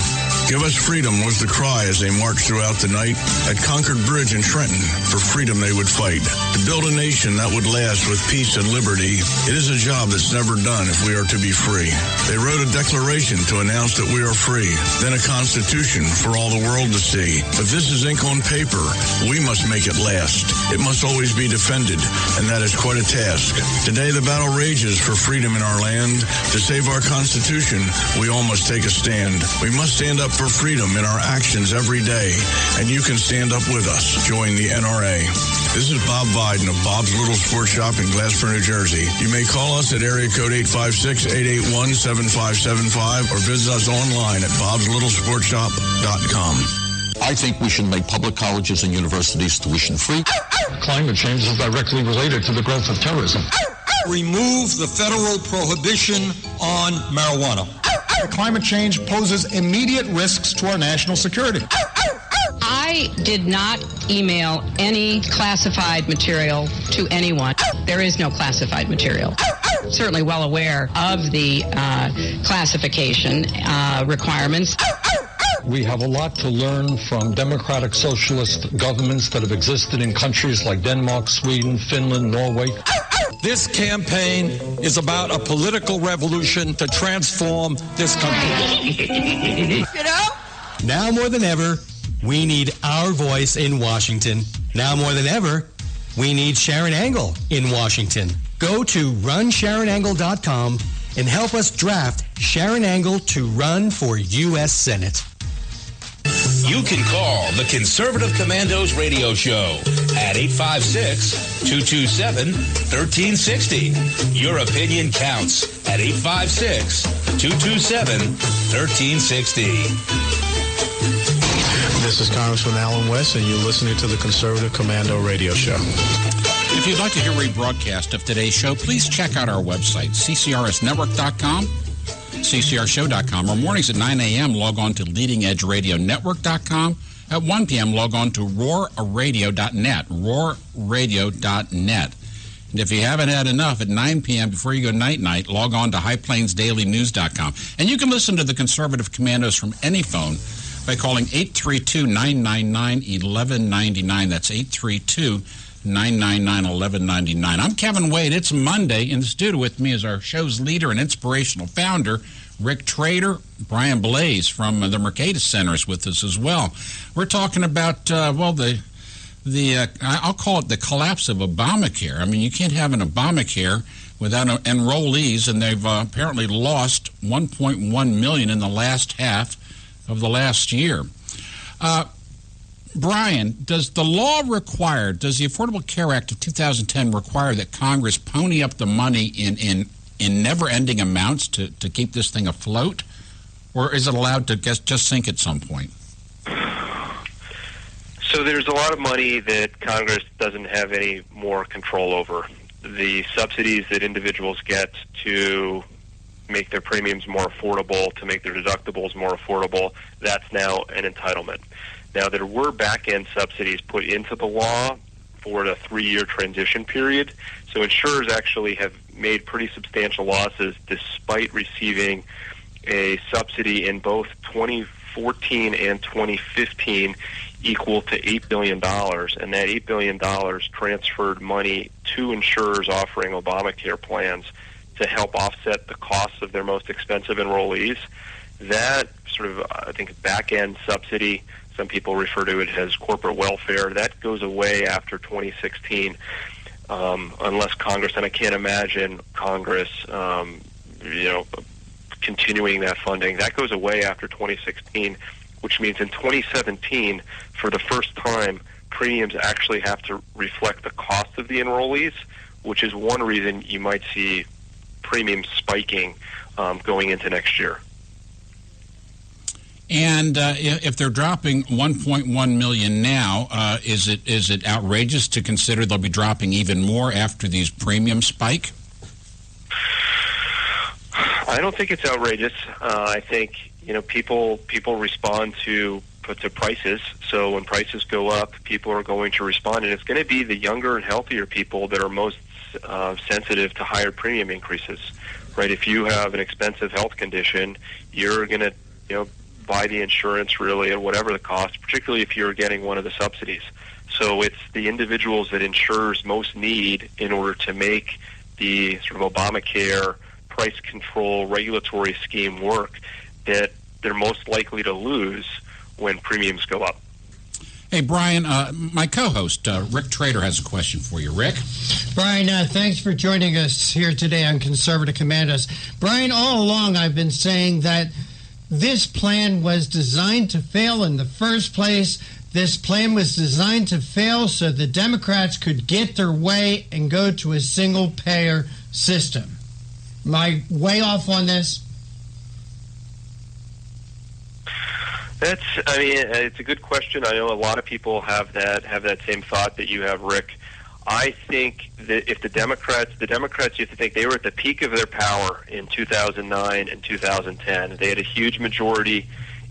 Give us freedom was the cry as they marched throughout the night. At Concord Bridge in Trenton, for freedom they would fight. To build a nation that would last with peace and liberty, it is a job that's never done if we are to be free. They wrote a declaration to announce that we are free, then a constitution for all the world to see. But this is ink on paper. We must make it last. It must always be defended, and that is quite a task. Today the battle rages for freedom in our land. To save our Constitution, we all must take a stand. We must stand up for freedom in our actions every day, and you can stand up with us. Join the NRA. This is Bob Biden of Bob's Little Sports Shop in Glasper, New Jersey. You may call us at area code 856-881-7575 or visit us online at bobslittle.sportshop.com. I think we should make public colleges and universities tuition-free. Climate change is directly related to the growth of terrorism. Remove the federal prohibition on marijuana. Climate change poses immediate risks to our national security. I did not email any classified material to anyone. There is no classified material. Certainly well aware of the classification requirements. We have a lot to learn from democratic socialist governments that have existed in countries like Denmark, Sweden, Finland, Norway. This campaign is about a political revolution to transform this country. You know? Now more than ever, we need our voice in Washington. Now more than ever, we need Sharon Angle in Washington. Go to runsharonangle.com and help us draft Sharon Angle to run for U.S. Senate. You can call the Conservative Commandos radio show at 856-227-1360. Your opinion counts at 856-227-1360. This is Congressman Alan West, and you're listening to the Conservative Commando radio show. If you'd like to hear a rebroadcast of today's show, please check out our website, ccrsnetwork.com. ccrshow.com, or mornings at 9 a.m. log on to leadingedgeradionetwork.com. At 1 p.m. log on to roarradio.net, roarradio.net. And if you haven't had enough, at 9 p.m. before you go night-night, log on to highplainsdailynews.com. And you can listen to the Conservative Commandos from any phone by calling 832-999-1199. That's 832-999-1199. I'm Kevin Wade. It's Monday. In the studio with me is our show's leader and inspirational founder, Rick Trader. Brian Blaze from the Mercatus Center is with us as well. We're talking about, I'll call it the collapse of Obamacare. I mean, you can't have an Obamacare without enrollees, and they've apparently lost 1.1 million in the last half of the last year. Brian, does the Affordable Care Act of 2010 require that Congress pony up the money in never-ending amounts to keep this thing afloat? Or is it allowed to just sink at some point? So there's a lot of money that Congress doesn't have any more control over. The subsidies that individuals get to make their premiums more affordable, to make their deductibles more affordable, that's now an entitlement. Now, there were back-end subsidies put into the law for the 3-year transition period. So insurers actually have made pretty substantial losses despite receiving a subsidy in both 2014 and 2015 equal to $8 billion. And that $8 billion transferred money to insurers offering Obamacare plans to help offset the costs of their most expensive enrollees. That sort of, I think, back-end subsidy, some people refer to it as corporate welfare, that goes away after 2016 unless Congress, and I can't imagine Congress, continuing that funding. That goes away after 2016, which means in 2017, for the first time, premiums actually have to reflect the cost of the enrollees, which is one reason you might see premiums spiking going into next year. And if they're dropping 1.1 million now, is it outrageous to consider they'll be dropping even more after these premiums spike? I don't think it's outrageous. I think people respond to prices. So when prices go up, people are going to respond, and it's going to be the younger and healthier people that are most sensitive to higher premium increases. Right? If you have an expensive health condition, you're going to buy the insurance really at whatever the cost, particularly if you're getting one of the subsidies. So it's the individuals that insurers most need in order to make the sort of Obamacare price control regulatory scheme work that they're most likely to lose when premiums go up. Hey, Brian, my co-host, Rick Trader, has a question for you. Rick? Brian, thanks for joining us here today on Conservative Commandos. Brian, all along I've been saying that this plan was designed to fail in the first place. This plan was designed to fail so the Democrats could get their way and go to a single-payer system. Am I way off on this? It's a good question. I know a lot of people have that same thought that you have, Rick. I think that if the Democrats, you have to think they were at the peak of their power in 2009 and 2010. They had a huge majority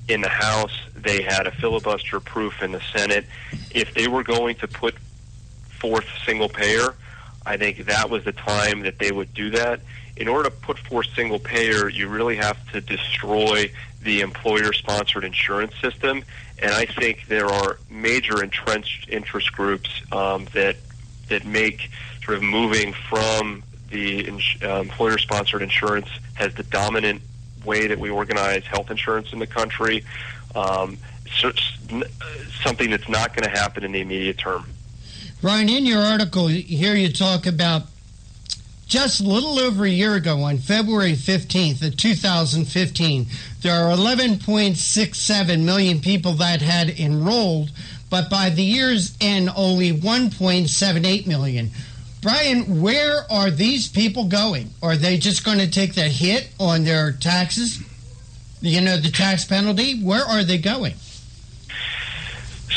in the House. They had a filibuster proof in the Senate. If they were going to put forth single payer, I think that was the time that they would do that. In order to put forth single payer, you really have to destroy the employer-sponsored insurance system. And I think there are major entrenched interest groups that make sort of moving from the employer-sponsored insurance as the dominant way that we organize health insurance in the country, something that's not going to happen in the immediate term. Brian, in your article here you talk about just a little over a year ago, on February 15th of 2015, there are 11.67 million people that had enrolled, but by the year's end, only 1.78 million. Brian, where are these people going? Are they just going to take the hit on their taxes? The tax penalty? Where are they going?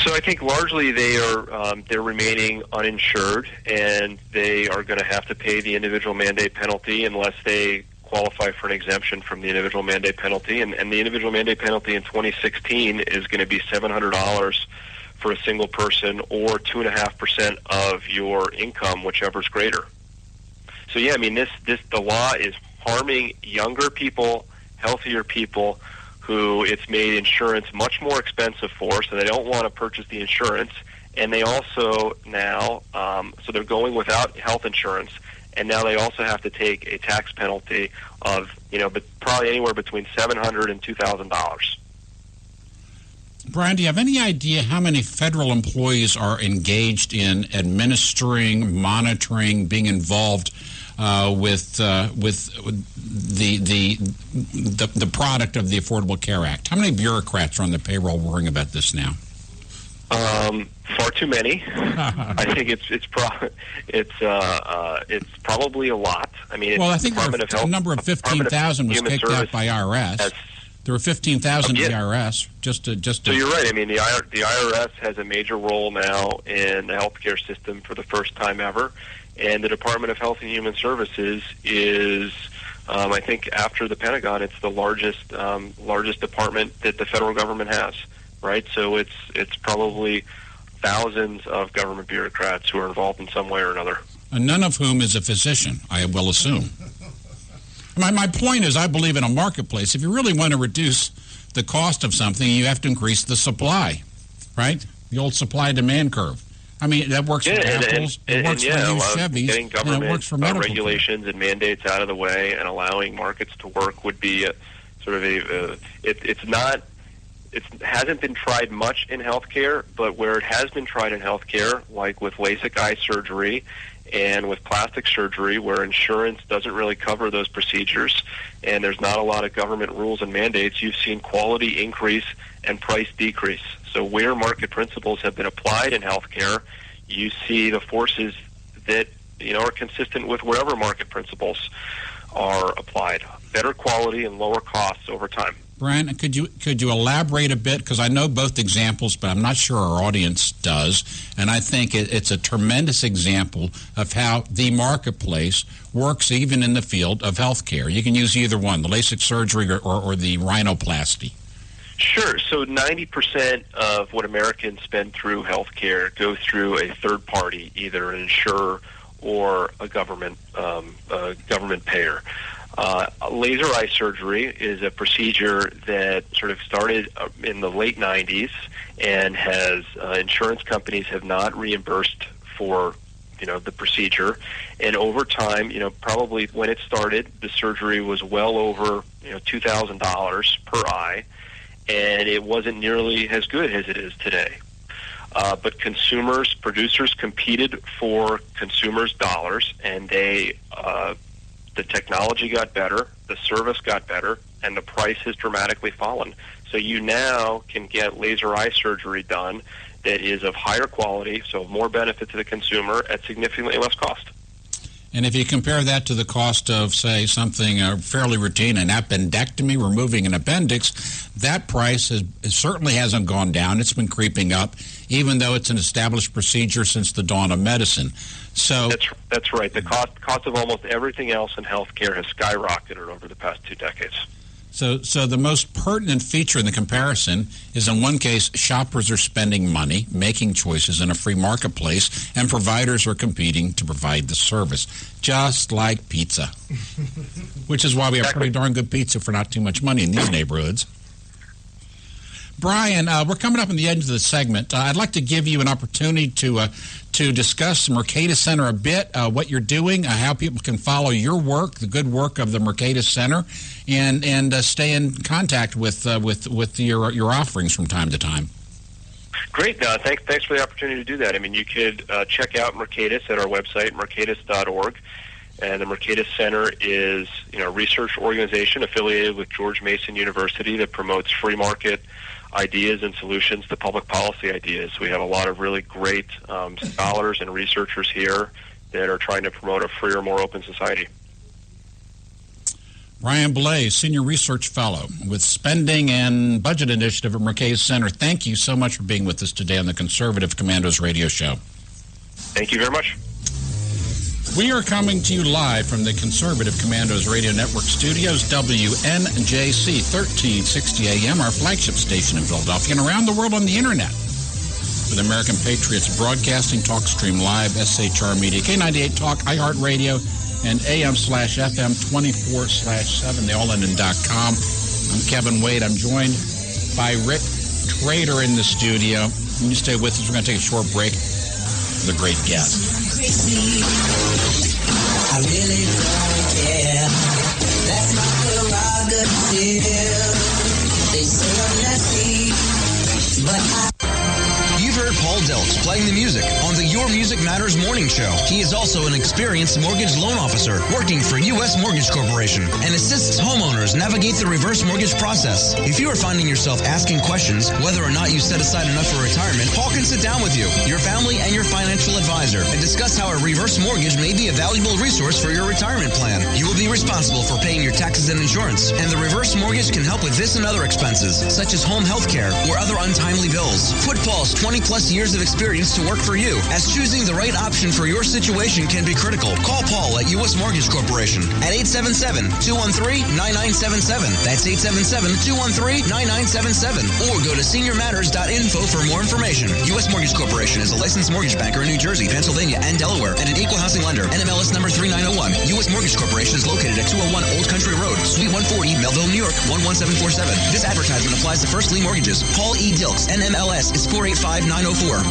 So I think largely they're remaining uninsured, and they are going to have to pay the individual mandate penalty unless they qualify for an exemption from the individual mandate penalty. And the individual mandate penalty in 2016 is going to be $700 for a single person, or 2.5% of your income, whichever's greater. So yeah, the law is harming younger people, healthier people, who it's made insurance much more expensive for, so they don't want to purchase the insurance. And they also now, so they're going without health insurance, and now they also have to take a tax penalty of, but probably anywhere between $700 and $2,000. Brian, do you have any idea how many federal employees are engaged in administering, monitoring, being involved with the product of the Affordable Care Act? How many bureaucrats are on the payroll worrying about this now? Far too many. I think it's probably a lot. I mean, well, I think the number of 15,000 was kicked out by IRS. There were 15,000 to the IRS. So you're right. I mean, the IRS has a major role now in the healthcare system for the first time ever, and the Department of Health and Human Services is, I think, after the Pentagon, it's the largest department that the federal government has. Right. So it's probably thousands of government bureaucrats who are involved in some way or another. And none of whom is a physician, I will assume. My point is, I believe in a marketplace. If you really want to reduce the cost of something, you have to increase the supply, right? The old supply-demand curve. I mean, that works for Apples, it works for Chevys, getting government and it works for medical regulations and mandates out of the way and allowing markets to work would be it hasn't been tried much in healthcare, but where it has been tried in healthcare, like with LASIK eye surgery and with plastic surgery, where insurance doesn't really cover those procedures and there's not a lot of government rules and mandates, you've seen quality increase and price decrease. So where market principles have been applied in healthcare, you see the forces that are consistent with wherever market principles are applied. Better quality and lower costs over time. Brian, could you elaborate a bit? Because I know both examples, but I'm not sure our audience does. And I think it's a tremendous example of how the marketplace works even in the field of healthcare. You can use either one, the LASIK surgery or the rhinoplasty. Sure. So 90% of what Americans spend through healthcare go through a third party, either an insurer or a government payer. Laser eye surgery is a procedure that sort of started in the late 90s and has insurance companies have not reimbursed for the procedure, and over time, probably when it started, the surgery was well over $2,000 per eye, and it wasn't nearly as good as it is today. But producers competed for consumers' dollars, and the technology got better, the service got better, and the price has dramatically fallen. So you now can get laser eye surgery done that is of higher quality, so more benefit to the consumer at significantly less cost. And if you compare that to the cost of, say, something fairly routine, an appendectomy, removing an appendix, that price certainly hasn't gone down. It's been creeping up, even though it's an established procedure since the dawn of medicine. So that's right. The cost of almost everything else in healthcare has skyrocketed over the past 2 decades. So the most pertinent feature in the comparison is, in one case, shoppers are spending money, making choices in a free marketplace, and providers are competing to provide the service, just like pizza, which is why we have pretty darn good pizza for not too much money in these neighborhoods. Brian, we're coming up on the end of the segment. I'd like to give you an opportunity to discuss Mercatus Center a bit, what you're doing, how people can follow your work, the good work of the Mercatus Center, and stay in contact with your offerings from time to time. Great. Thanks for the opportunity to do that. I mean, you could check out Mercatus at our website, mercatus.org. And the Mercatus Center is a research organization affiliated with George Mason University that promotes free market ideas and solutions to public policy ideas. We have a lot of really great scholars and researchers here that are trying to promote a freer, more open society. Brian Blaze, Senior Research Fellow with Spending and Budget Initiative at Mercatus Center. Thank you so much for being with us today on the Conservative Commandos radio show. Thank you very much. We are coming to you live from the Conservative Commandos Radio Network studios, WNJC 1360 AM, our flagship station in Philadelphia, and around the world on the Internet with American Patriots Broadcasting, TalkStream Live, SHR Media, K98 Talk, iHeartRadio, and AM/FM 24/7, theallendon.com. I'm Kevin Wade. I'm joined by Rick Trader in the studio. When you stay with us, we're going to take a short break with a great guest. I really don't care. That's my prerogative. They say I'm nasty, but You've heard Paul Delks playing the music on the Your Music Music Matters morning show. He is also an experienced mortgage loan officer working for U.S. Mortgage Corporation and assists homeowners navigate the reverse mortgage process. If you are finding yourself asking questions whether or not you set aside enough for retirement, Paul can sit down with you, your family, and your financial advisor and discuss how a reverse mortgage may be a valuable resource for your retirement plan. You will be responsible for paying your taxes and insurance, and the reverse mortgage can help with this and other expenses, such as home health care or other untimely bills. Put Paul's 20-plus years of experience to work for you, as choosing the right option for your situation can be critical. Call Paul at U.S. Mortgage Corporation at 877-213-9977. That's 877-213-9977. Or go to seniormatters.info for more information. U.S. Mortgage Corporation is a licensed mortgage banker in New Jersey, Pennsylvania, and Delaware, and an equal housing lender. NMLS number 3901. U.S. Mortgage Corporation is located at 201 Old Country Road, Suite 140, Melville, New York, 11747. This advertisement applies to first lien mortgages. Paul E. Dilks, NMLS is 485904.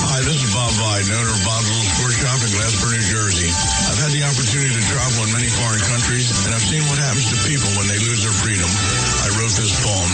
Hi, this is Bob Viden, owner of Bob's Little Sports Shop in Glasper, New Jersey. I've had the opportunity to travel in many foreign countries, and I've seen what happens to people when they lose their freedom. I wrote this poem.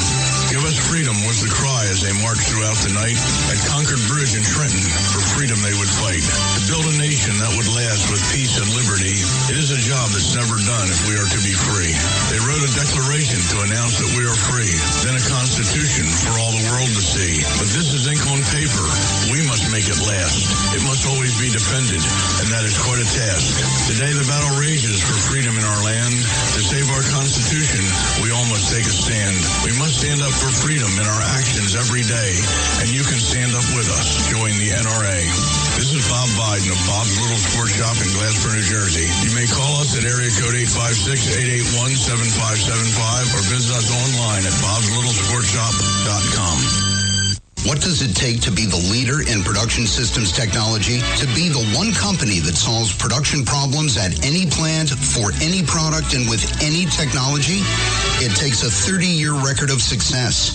Give us freedom was the cry as they marched throughout the night. At Concord Bridge in Trenton, for freedom they would fight. To build a nation that would last with peace and liberty, it is a job that's never done if we are to be free. They wrote a declaration to announce that we are free, then a constitution for all the world to see. But this is ink on paper. We must make it last. It must always be defended, and that is quite a task. Today the battle rages for freedom in our land. To save our Constitution, we all must take a stand. We must stand up for freedom in our actions every day, and you can stand up with us. Join the NRA. This is Bob Viden of Bob's Little Sports Shop in Glasper, New Jersey. You may call us at area code 856-881-7575 or visit us online at bobslittle.sportshop.com. What does it take to be the leader in production systems technology? To be the one company that solves production problems at any plant, for any product, and with any technology? It takes a 30-year record of success.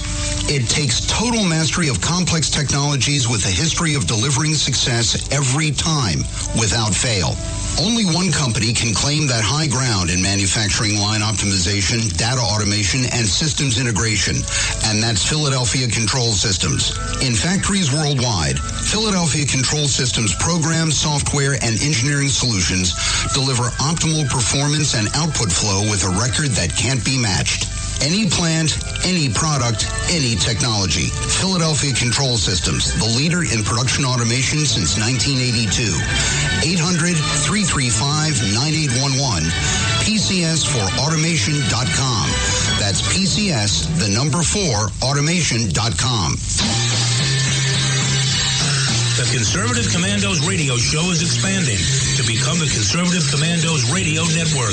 It takes total mastery of complex technologies with a history of delivering success every time, without fail. Only one company can claim that high ground in manufacturing line optimization, data automation, and systems integration, and that's Philadelphia Control Systems. In factories worldwide, Philadelphia Control Systems programs, software, and engineering solutions deliver optimal performance and output flow with a record that can't be matched. Any plant, any product, any technology. Philadelphia Control Systems, the leader in production automation since 1982. 800-335-9811. PCS4automation.com. That's PCS, the number 4, automation.com. The Conservative Commandos radio show is expanding to become the Conservative Commandos Radio Network.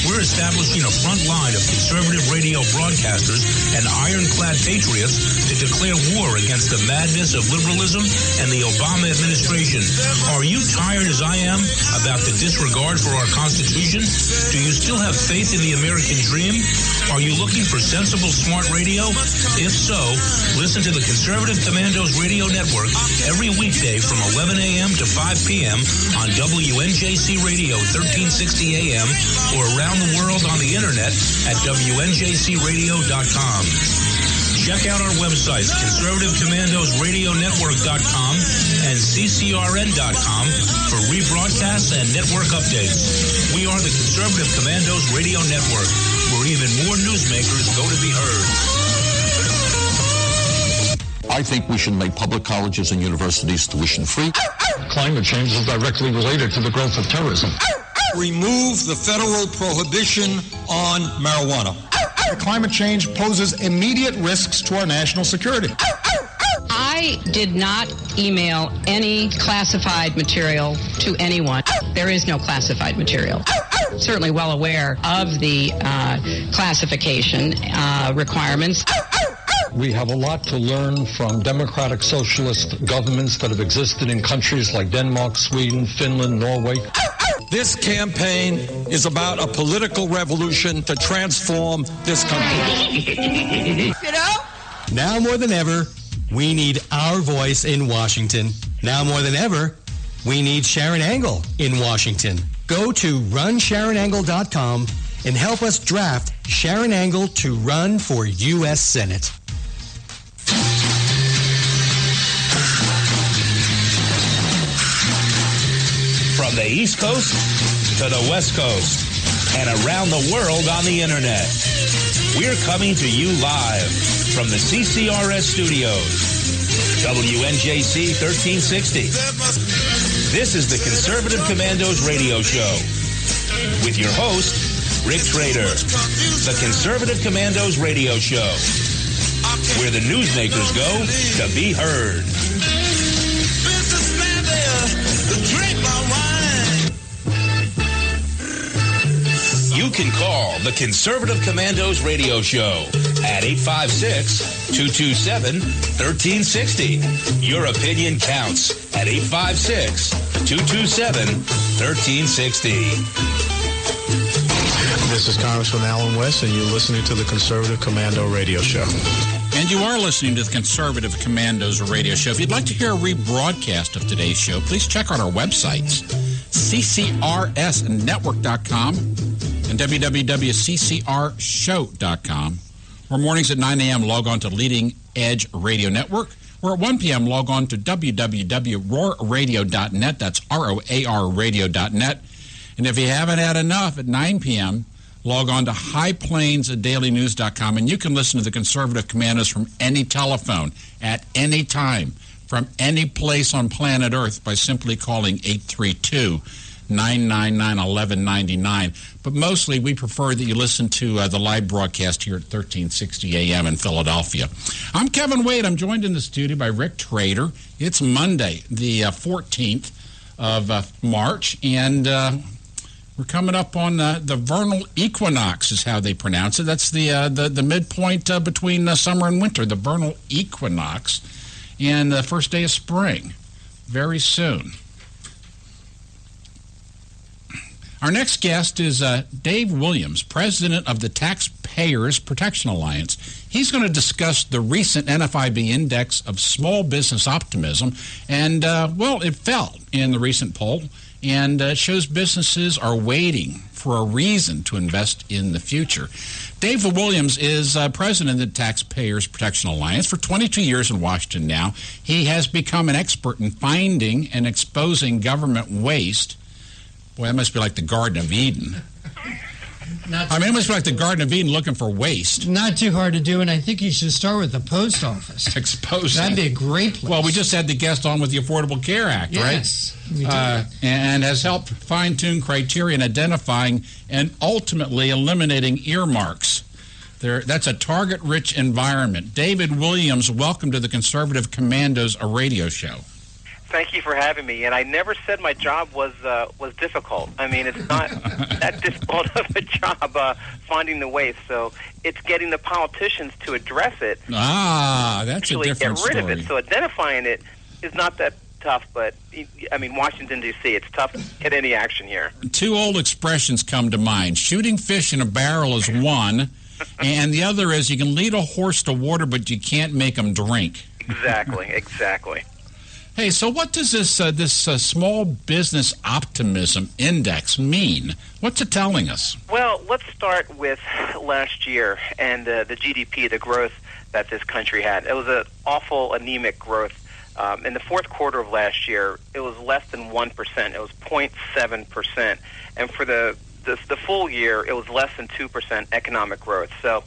We're establishing a front line of conservative radio broadcasters and ironclad patriots to declare war against the madness of liberalism and the Obama administration. Are you tired, as I am, about the disregard for our Constitution? Do you still have faith in the American dream? Are you looking for sensible, smart radio? If so, listen to the Conservative Commandos Radio Network every weekday from 11 a.m. to 5 p.m. on WNJC Radio 1360 a.m. or around the world on the internet at WNJCradio.com. Check out our websites, ConservativeCommandosRadioNetwork.com and CCRN.com for rebroadcasts and network updates. We are the Conservative Commandos Radio Network, where even more newsmakers go to be heard. I think we should make public colleges and universities tuition-free. Climate change is directly related to the growth of terrorism. Remove the federal prohibition on marijuana. Climate change poses immediate risks to our national security. I did not email any classified material to anyone. There is no classified material. Certainly well aware of the classification requirements. We have a lot to learn from democratic socialist governments that have existed in countries like Denmark, Sweden, Finland, Norway. This campaign is about a political revolution to transform this country. You know? Now more than ever, we need our voice in Washington. Now more than ever, we need Sharon Angle in Washington. Go to runsharonangle.com and help us draft Sharon Angle to run for U.S. Senate. From the East Coast to the West Coast and around the world on the Internet. We're coming to you live from the CCRS studios. WNJC 1360. This is the Conservative Commandos radio show with your host, Rick Trader. The Conservative Commandos radio show, where the newsmakers go to be heard. You can call the Conservative Commandos radio show at 856-227-1360. Your opinion counts at 856-227-1360. This is Congressman Alan West, and you're listening to the Conservative Commando radio show. And you are listening to the Conservative Commandos radio show. If you'd like to hear a rebroadcast of today's show, please check out our websites, ccrsnetwork.com and www.ccrshow.com. Or mornings at 9 a.m., log on to Leading Edge Radio Network. Or at 1 p.m., log on to www.roarradio.net. That's R-O-A-R radio.net. And if you haven't had enough, at 9 p.m., log on to highplainsdailynews.com, and you can listen to the Conservative Commandos from any telephone at any time from any place on planet Earth by simply calling 832-999-1199. But mostly we prefer that you listen to the live broadcast here at 1360 a.m. in Philadelphia. I'm Kevin Wade. I'm joined in the studio by Rick Trader. It's Monday, the 14th of March, and we're coming up on the vernal equinox is how they pronounce it. That's the midpoint between summer and winter, the vernal equinox, and the first day of spring, very soon. Our next guest is Dave Williams, president of the Taxpayers Protection Alliance. He's going to discuss the recent NFIB index of small business optimism, and, well, it fell in the recent poll, and it shows businesses are waiting for a reason to invest in the future. Dave Williams is president of the Taxpayers Protection Alliance for 22 years in Washington now. He has become an expert in finding and exposing government waste. Boy, that must be like the Garden of Eden. It must be like the Garden of Eden looking for waste. Not too hard to do, and I think you should start with the post office. Exposing. That'd be a great place. Well, we just had the guest on with the Affordable Care Act, yes, right? We did. And has helped fine-tune criteria in identifying and ultimately eliminating earmarks. That's a target-rich environment. David Williams, welcome to the Conservative Commandos, a radio show. Thank you for having me. And I never said my job was difficult. I mean, it's not that difficult of a job finding the waste. So it's getting the politicians to address it. That's a different story. Get rid of it. So identifying it is not that tough. But I mean, Washington D.C. It's tough to get any action here. Two old expressions come to mind: shooting fish in a barrel is one, and the other is you can lead a horse to water, but you can't make him drink. Exactly. Hey, so what does this small business optimism index mean? What's it telling us? Well, let's start with last year and the GDP, the growth that this country had. It was an awful anemic growth. In the fourth quarter of last year, it was less than 1%. It was 0.7%. And for the full year, it was less than 2% economic growth. So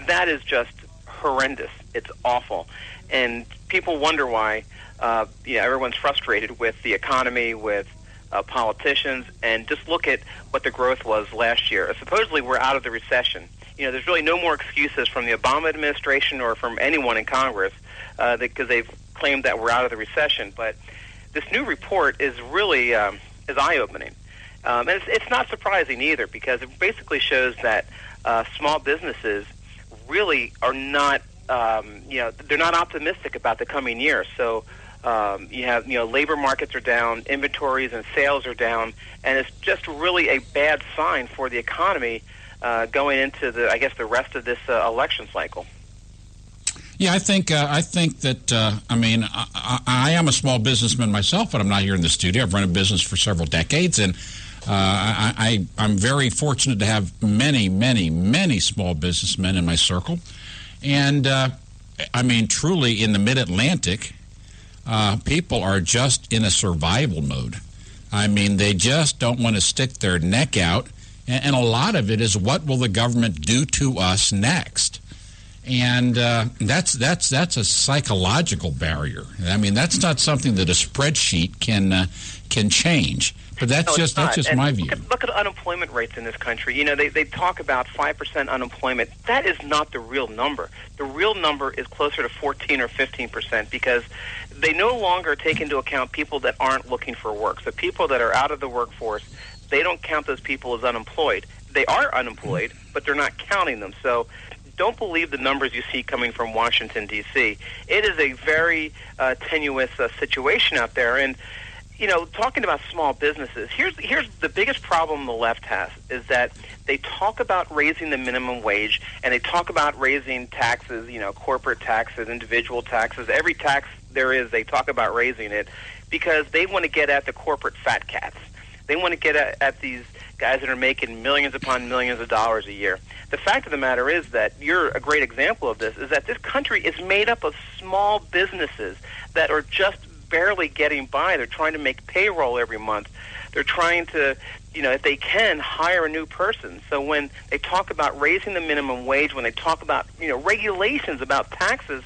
that is just horrendous. It's awful. And people wonder why. Everyone's frustrated with the economy, with politicians, and just look at what the growth was last year. Supposedly, we're out of the recession. There's really no more excuses from the Obama administration or from anyone in Congress because they've claimed that we're out of the recession. But this new report is really is eye-opening. And it's not surprising either because it basically shows that small businesses really are not, they're not optimistic about the coming year. So you have, labor markets are down, inventories and sales are down, and it's just really a bad sign for the economy going into the rest of this election cycle. Yeah, I think that I am a small businessman myself, but I'm not here in the studio. I've run a business for several decades, and I'm very fortunate to have many, many, many small businessmen in my circle. And, truly in the Mid-Atlantic, people are just in a survival mode. I mean, they just don't want to stick their neck out. And a lot of it is, what will the government do to us next? And that's a psychological barrier. I mean, that's not something that a spreadsheet can change. But that's just my view. Look at unemployment rates in this country. You know, they talk about 5% unemployment. That is not the real number. The real number is closer to 14 or 15%, because they no longer take into account people that aren't looking for work. So people that are out of the workforce, they don't count those people as unemployed. They are unemployed, but they're not counting them. So don't believe the numbers you see coming from Washington, D.C. It is a very tenuous situation out there. And, you know, talking about small businesses, here's the biggest problem the left has, is that they talk about raising the minimum wage, and they talk about raising taxes, you know, corporate taxes, individual taxes, every tax there is, they talk about raising it, because they want to get at the corporate fat cats. They want to get at these guys that are making millions upon millions of dollars a year. The fact of the matter is that you're a great example of this, is that this country is made up of small businesses that are just barely getting by. They're trying to make payroll every month. They're trying to, you know, if they can, hire a new person. So when they talk about raising the minimum wage, when they talk about, you know, regulations about taxes,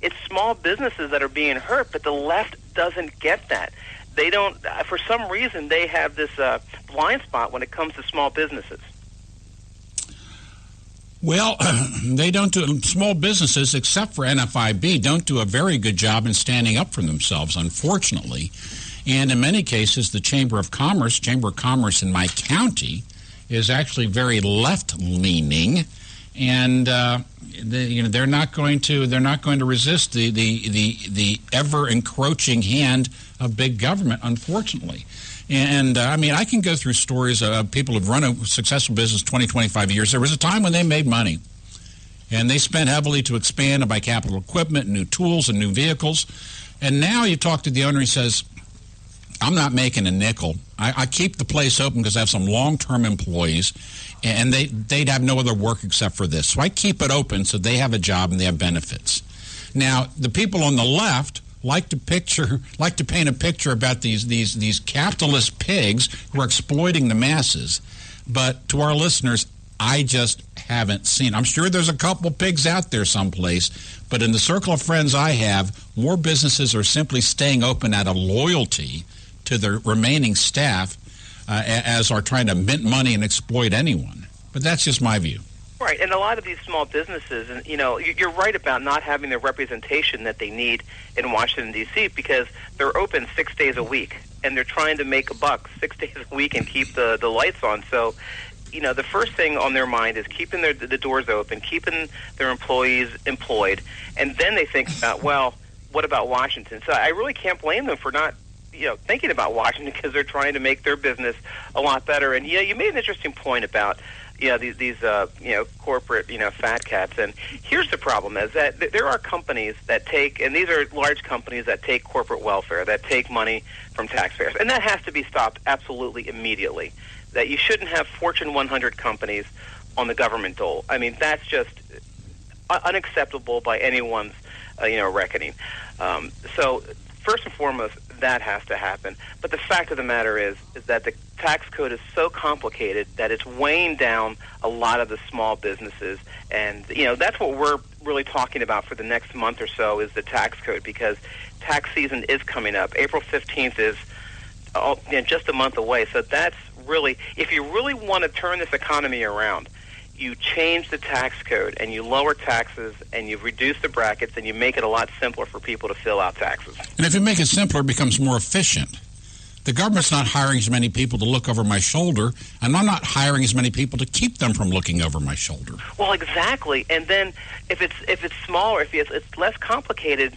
it's small businesses that are being hurt, but the left doesn't get that. They don't, for some reason, they have this blind spot when it comes to small businesses. Well, they don't do, small businesses, except for NFIB, don't do a very good job in standing up for themselves, unfortunately. And in many cases, the Chamber of Commerce in my county, is actually very left-leaning, and they're not going to resist the ever encroaching hand of big government, unfortunately. And, I mean, I can go through stories of people who've run a successful business 20, 25 years. There was a time when they made money, and they spent heavily to expand and buy capital equipment, new tools, and new vehicles. And now you talk to the owner, he says, I'm not making a nickel. I keep the place open because I have some long-term employees, and they'd have no other work except for this. So I keep it open so they have a job and they have benefits. Now, the people on the left like to paint a picture about these capitalist pigs who are exploiting the masses. But to our listeners, I just haven't seen. I'm sure there's a couple pigs out there someplace, but in the circle of friends I have, more businesses are simply staying open out of loyalty to their remaining staff, as are trying to mint money and exploit anyone. But that's just my view. Right, and a lot of these small businesses, and you know, you're right about not having the representation that they need in Washington, D.C., because they're open 6 days a week, and they're trying to make a buck 6 days a week and keep the lights on. So, you know, the first thing on their mind is keeping the doors open, keeping their employees employed, and then they think about, well, what about Washington? So I really can't blame them for not, you know, thinking about Washington, because they're trying to make their business a lot better. And, yeah, you made an interesting point about, you know, these corporate, you know, fat cats. And here's the problem, is that there are companies that take, and these are large companies that take corporate welfare, that take money from taxpayers. And that has to be stopped absolutely immediately. That you shouldn't have Fortune 100 companies on the government dole. I mean, that's just unacceptable by anyone's, reckoning. So first and foremost, that has to happen. But the fact of the matter is that the tax code is so complicated that it's weighing down a lot of the small businesses. And, you know, that's what we're really talking about for the next month or so, is the tax code, because tax season is coming up. April 15th is just a month away. So that's really, if you really want to turn this economy around, you change the tax code and you lower taxes and you reduce the brackets and you make it a lot simpler for people to fill out taxes. And if you make it simpler, it becomes more efficient. The government's not hiring as many people to look over my shoulder, and I'm not hiring as many people to keep them from looking over my shoulder. Well, exactly. And then if it's smaller, if it's less complicated,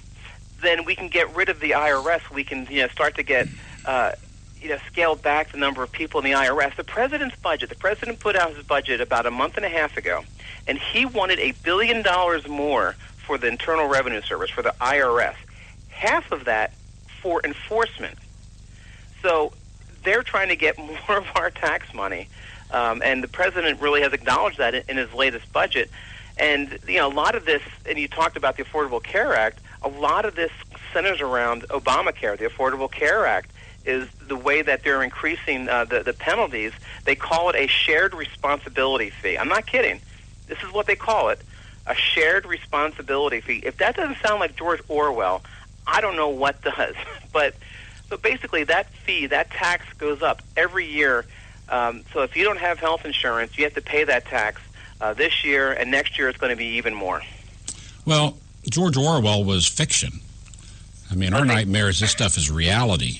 then we can get rid of the IRS. We can start to get scaled back the number of people in the IRS. The president put out his budget about a month and a half ago, and he wanted $1 billion more for the Internal Revenue Service, for the IRS. Half of that for enforcement. So they're trying to get more of our tax money, and the president really has acknowledged that in his latest budget. And, a lot of this, and you talked about the Affordable Care Act, a lot of this centers around Obamacare, the Affordable Care Act. is the way that they're increasing the penalties. They call it a shared responsibility fee. I'm not kidding. This is what they call it, a shared responsibility fee. If that doesn't sound like George Orwell, I don't know what does. But basically that fee, that tax goes up every year. So if you don't have health insurance, you have to pay that tax this year, and next year it's going to be even more. Well, George Orwell was fiction. I mean, our nightmare is this stuff is reality.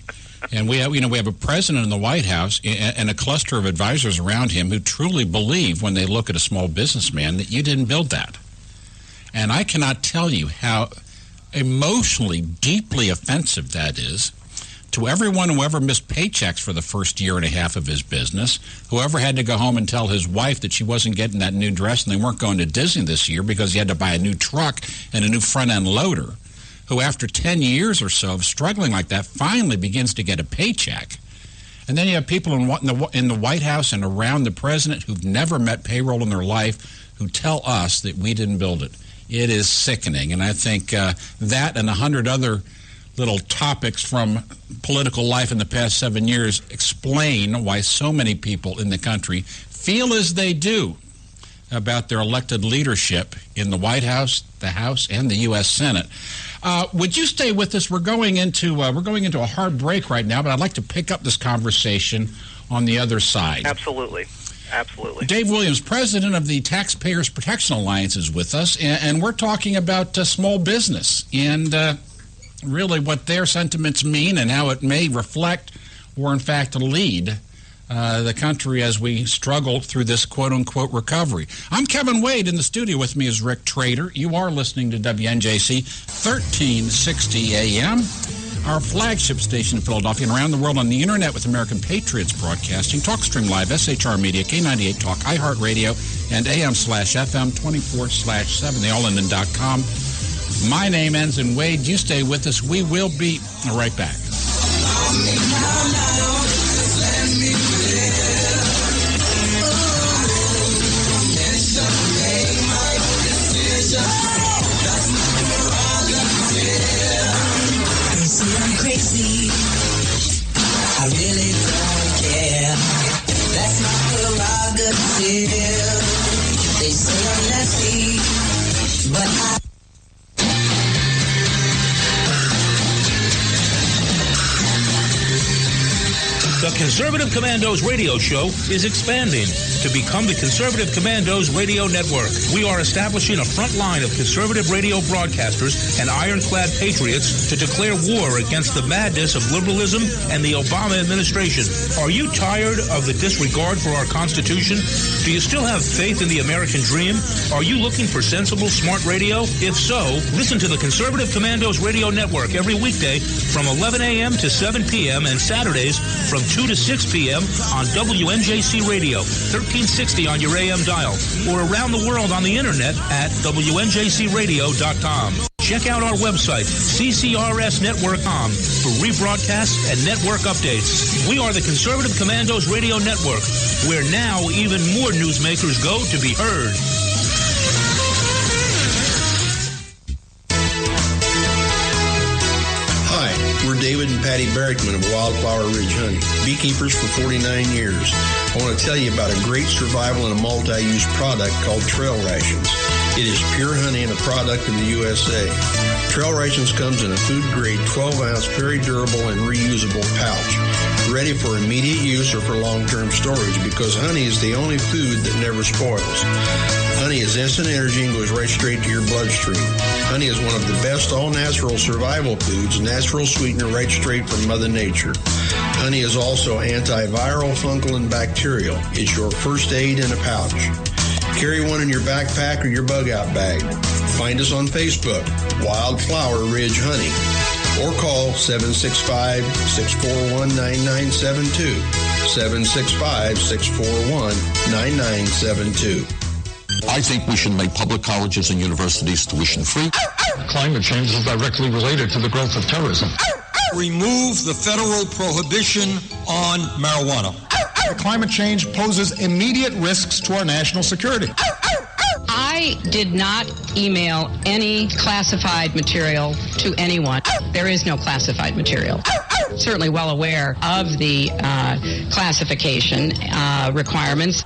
And we have a president in the White House and a cluster of advisors around him who truly believe when they look at a small businessman that you didn't build that. And I cannot tell you how emotionally, deeply offensive that is to everyone who ever missed paychecks for the first year and a half of his business, whoever had to go home and tell his wife that she wasn't getting that new dress and they weren't going to Disney this year because he had to buy a new truck and a new front-end loader, who after 10 years or so of struggling like that finally begins to get a paycheck. And then you have people in the White House and around the president who've never met payroll in their life who tell us that we didn't build it. It is sickening. And I think that and 100 other little topics from political life in the past 7 years explain why so many people in the country feel as they do about their elected leadership in the White House, the House, and the U.S. Senate. Would you stay with us? We're going into a hard break right now, but I'd like to pick up this conversation on the other side. Absolutely. Dave Williams, president of the Taxpayers Protection Alliance, is with us, and we're talking about small business and really what their sentiments mean and how it may reflect or, in fact, lead the country as we struggle through this quote-unquote recovery. I'm Kevin Wade. In the studio with me is Rick Trader. You are listening to WNJC 1360 AM, our flagship station in Philadelphia and around the world on the Internet with American Patriots Broadcasting, TalkStream Live, SHR Media, K98 Talk, iHeartRadio, and AM/FM 24/7, theallinden.com. My name ends in Wade. You stay with us. We will be right back. I'm crazy. I really don't care. That's my prerogative. They say I'm nasty, but I. The Conservative Commandos radio show is expanding to become the Conservative Commandos radio network. We are establishing a front line of conservative radio broadcasters and ironclad patriots to declare war against the madness of liberalism and the Obama administration. Are you tired of the disregard for our Constitution? Do you still have faith in the American dream? Are you looking for sensible, smart radio? If so, listen to the Conservative Commandos radio network every weekday from 11 a.m. to 7 p.m. and Saturdays from 2 to 6 p.m. on WNJC Radio, 1360 on your AM dial, or around the world on the Internet at WNJCradio.com. Check out our website, ccrsnetwork.com, for rebroadcasts and network updates. We are the Conservative Commandos Radio Network, where now even more newsmakers go to be heard. We're David and Patty Barrickman of Wildflower Ridge Honey, beekeepers for 49 years. I want to tell you about a great survival and a multi-use product called Trail Rations. It is pure honey and a product of the USA. Trail Rations comes in a food-grade 12-ounce, very durable and reusable pouch, ready for immediate use or for long-term storage because honey is the only food that never spoils. Honey is instant energy and goes right straight to your bloodstream. Honey is one of the best all-natural survival foods, natural sweetener right straight from Mother Nature. Honey is also antiviral, fungal, and bacterial. It's your first aid in a pouch. Carry one in your backpack or your bug-out bag. Find us on Facebook, Wildflower Ridge Honey, or call 765-641-9972, 765-641-9972. I think we should make public colleges and universities tuition-free. Climate change is directly related to the growth of terrorism. Remove the federal prohibition on marijuana. Climate change poses immediate risks to our national security. I did not email any classified material to anyone. There is no classified material. certainly well aware of the classification requirements.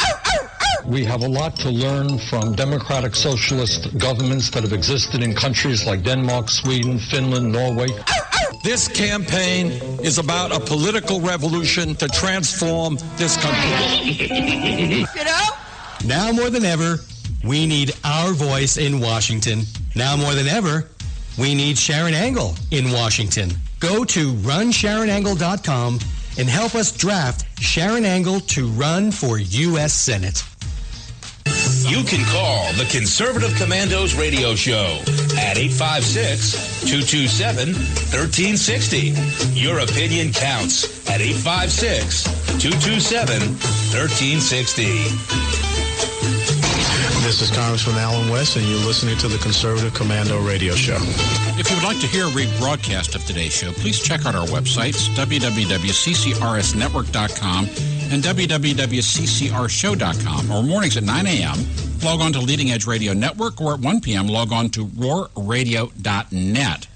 We have a lot to learn from democratic socialist governments that have existed in countries like Denmark, Sweden, Finland, Norway. This campaign is about a political revolution to transform this country. Now more than ever, we need our voice in Washington. Now more than ever, we need Sharon Angle in Washington. Go to runsharonangle.com and help us draft Sharon Angle to run for U.S. Senate. You can call the Conservative Commandos radio show at 856-227-1360. Your opinion counts at 856-227-1360. This is Congressman Alan West, and you're listening to the Conservative Commando radio show. If you would like to hear a rebroadcast of today's show, please check out our websites, www.ccrsnetwork.com and www.ccrshow.com, or mornings at 9 a.m., log on to Leading Edge Radio Network, or at 1 p.m., log on to roarradio.net.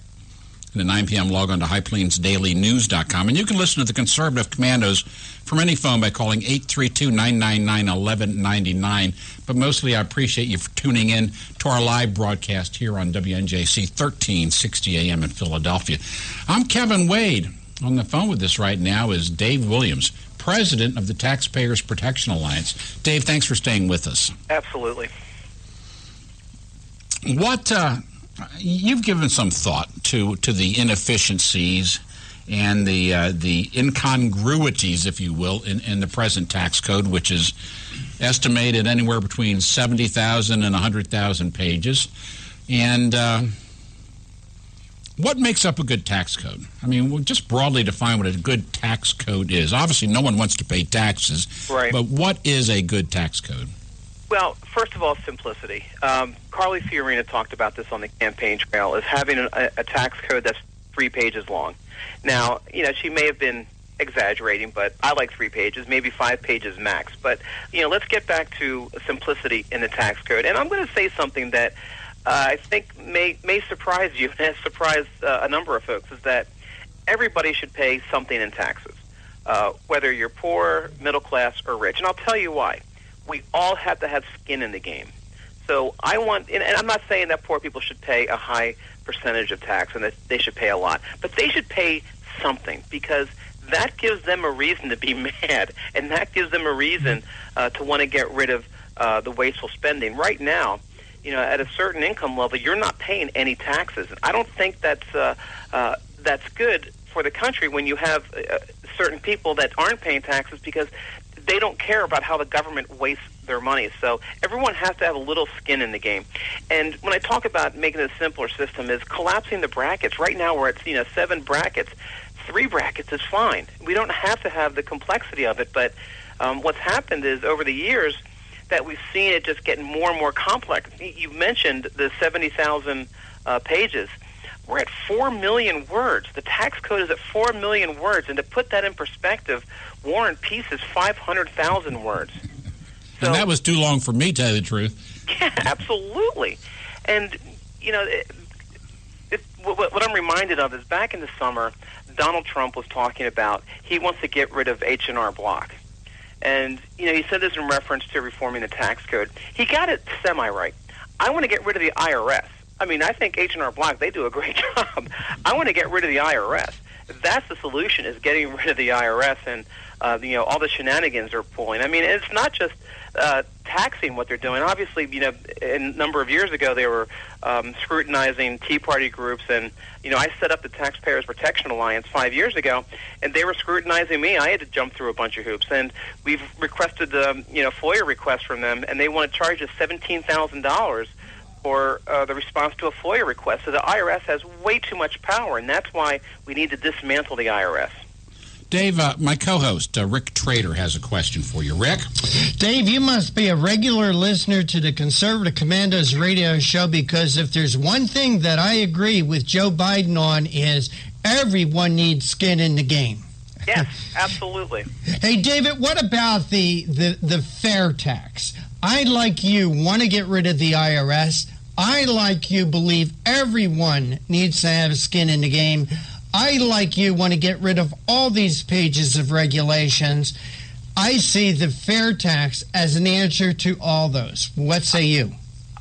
And at 9 p.m., log on to highplains.dailynews.com. And you can listen to the Conservative Commandos from any phone by calling 832-999-1199. But mostly I appreciate you for tuning in to our live broadcast here on WNJC 1360 AM in Philadelphia. I'm Kevin Wade. On the phone with us right now is Dave Williams, president of the Taxpayers Protection Alliance. Dave, thanks for staying with us. Absolutely. You've given some thought to the inefficiencies and the incongruities, if you will, in the present tax code, which is estimated anywhere between 70,000 and 100,000 pages. And what makes up a good tax code? I mean, we'll just broadly define what a good tax code is. Obviously, no one wants to pay taxes, right? But what is a good tax code? Well, first of all, simplicity. Carly Fiorina talked about this on the campaign trail, as having a tax code that's 3 pages long. Now, she may have been exaggerating, but I like 3 pages, maybe 5 pages max. But, let's get back to simplicity in the tax code. And I'm going to say something that I think may surprise you, and has surprised a number of folks, is that everybody should pay something in taxes, whether you're poor, middle class, or rich. And I'll tell you why. We all have to have skin in the game. So and I'm not saying that poor people should pay a high percentage of tax and that they should pay a lot, but they should pay something, because that gives them a reason to be mad, and that gives them a reason to want to get rid of the wasteful spending. Right now, at a certain income level, you're not paying any taxes. And I don't think that's good for the country when you have certain people that aren't paying taxes, because they don't care about how the government wastes their money. So everyone has to have a little skin in the game. And when I talk about making a simpler system, is collapsing the brackets. Right now we're at 7 brackets. 3 brackets is fine. We don't have to have the complexity of it. But what's happened is, over the years, that we've seen it just getting more and more complex. You mentioned the 70,000 pages. We're at 4 million words. The tax code is at 4 million words. And to put that in perspective, War and Peace is 500,000 words. So, and that was too long for me, to tell you the truth. Yeah, absolutely. And, what I'm reminded of is, back in the summer, Donald Trump was talking about he wants to get rid of H&R Block. And, he said this in reference to reforming the tax code. He got it semi-right. I want to get rid of the IRS. I mean, I think H&R Block, they do a great job. I want to get rid of the IRS. That's the solution, is getting rid of the IRS and, all the shenanigans they're pulling. I mean, it's not just taxing what they're doing. Obviously, a number of years ago, they were scrutinizing Tea Party groups. And, I set up the Taxpayers Protection Alliance 5 years ago, and they were scrutinizing me. I had to jump through a bunch of hoops. And we've requested, FOIA requests from them, and they want to charge us $17,000 for the response to a FOIA request. So the IRS has way too much power, and that's why we need to dismantle the IRS. Dave, my co-host, Rick Trader, has a question for you. Rick? Dave, you must be a regular listener to the Conservative Commandos radio show, because if there's one thing that I agree with Joe Biden on, is everyone needs skin in the game. Yes, absolutely. Hey, David, what about the fair tax? I, like you, want to get rid of the IRS. I, like you, believe everyone needs to have skin in the game. I, like you, want to get rid of all these pages of regulations. I see the fair tax as an answer to all those. What say you?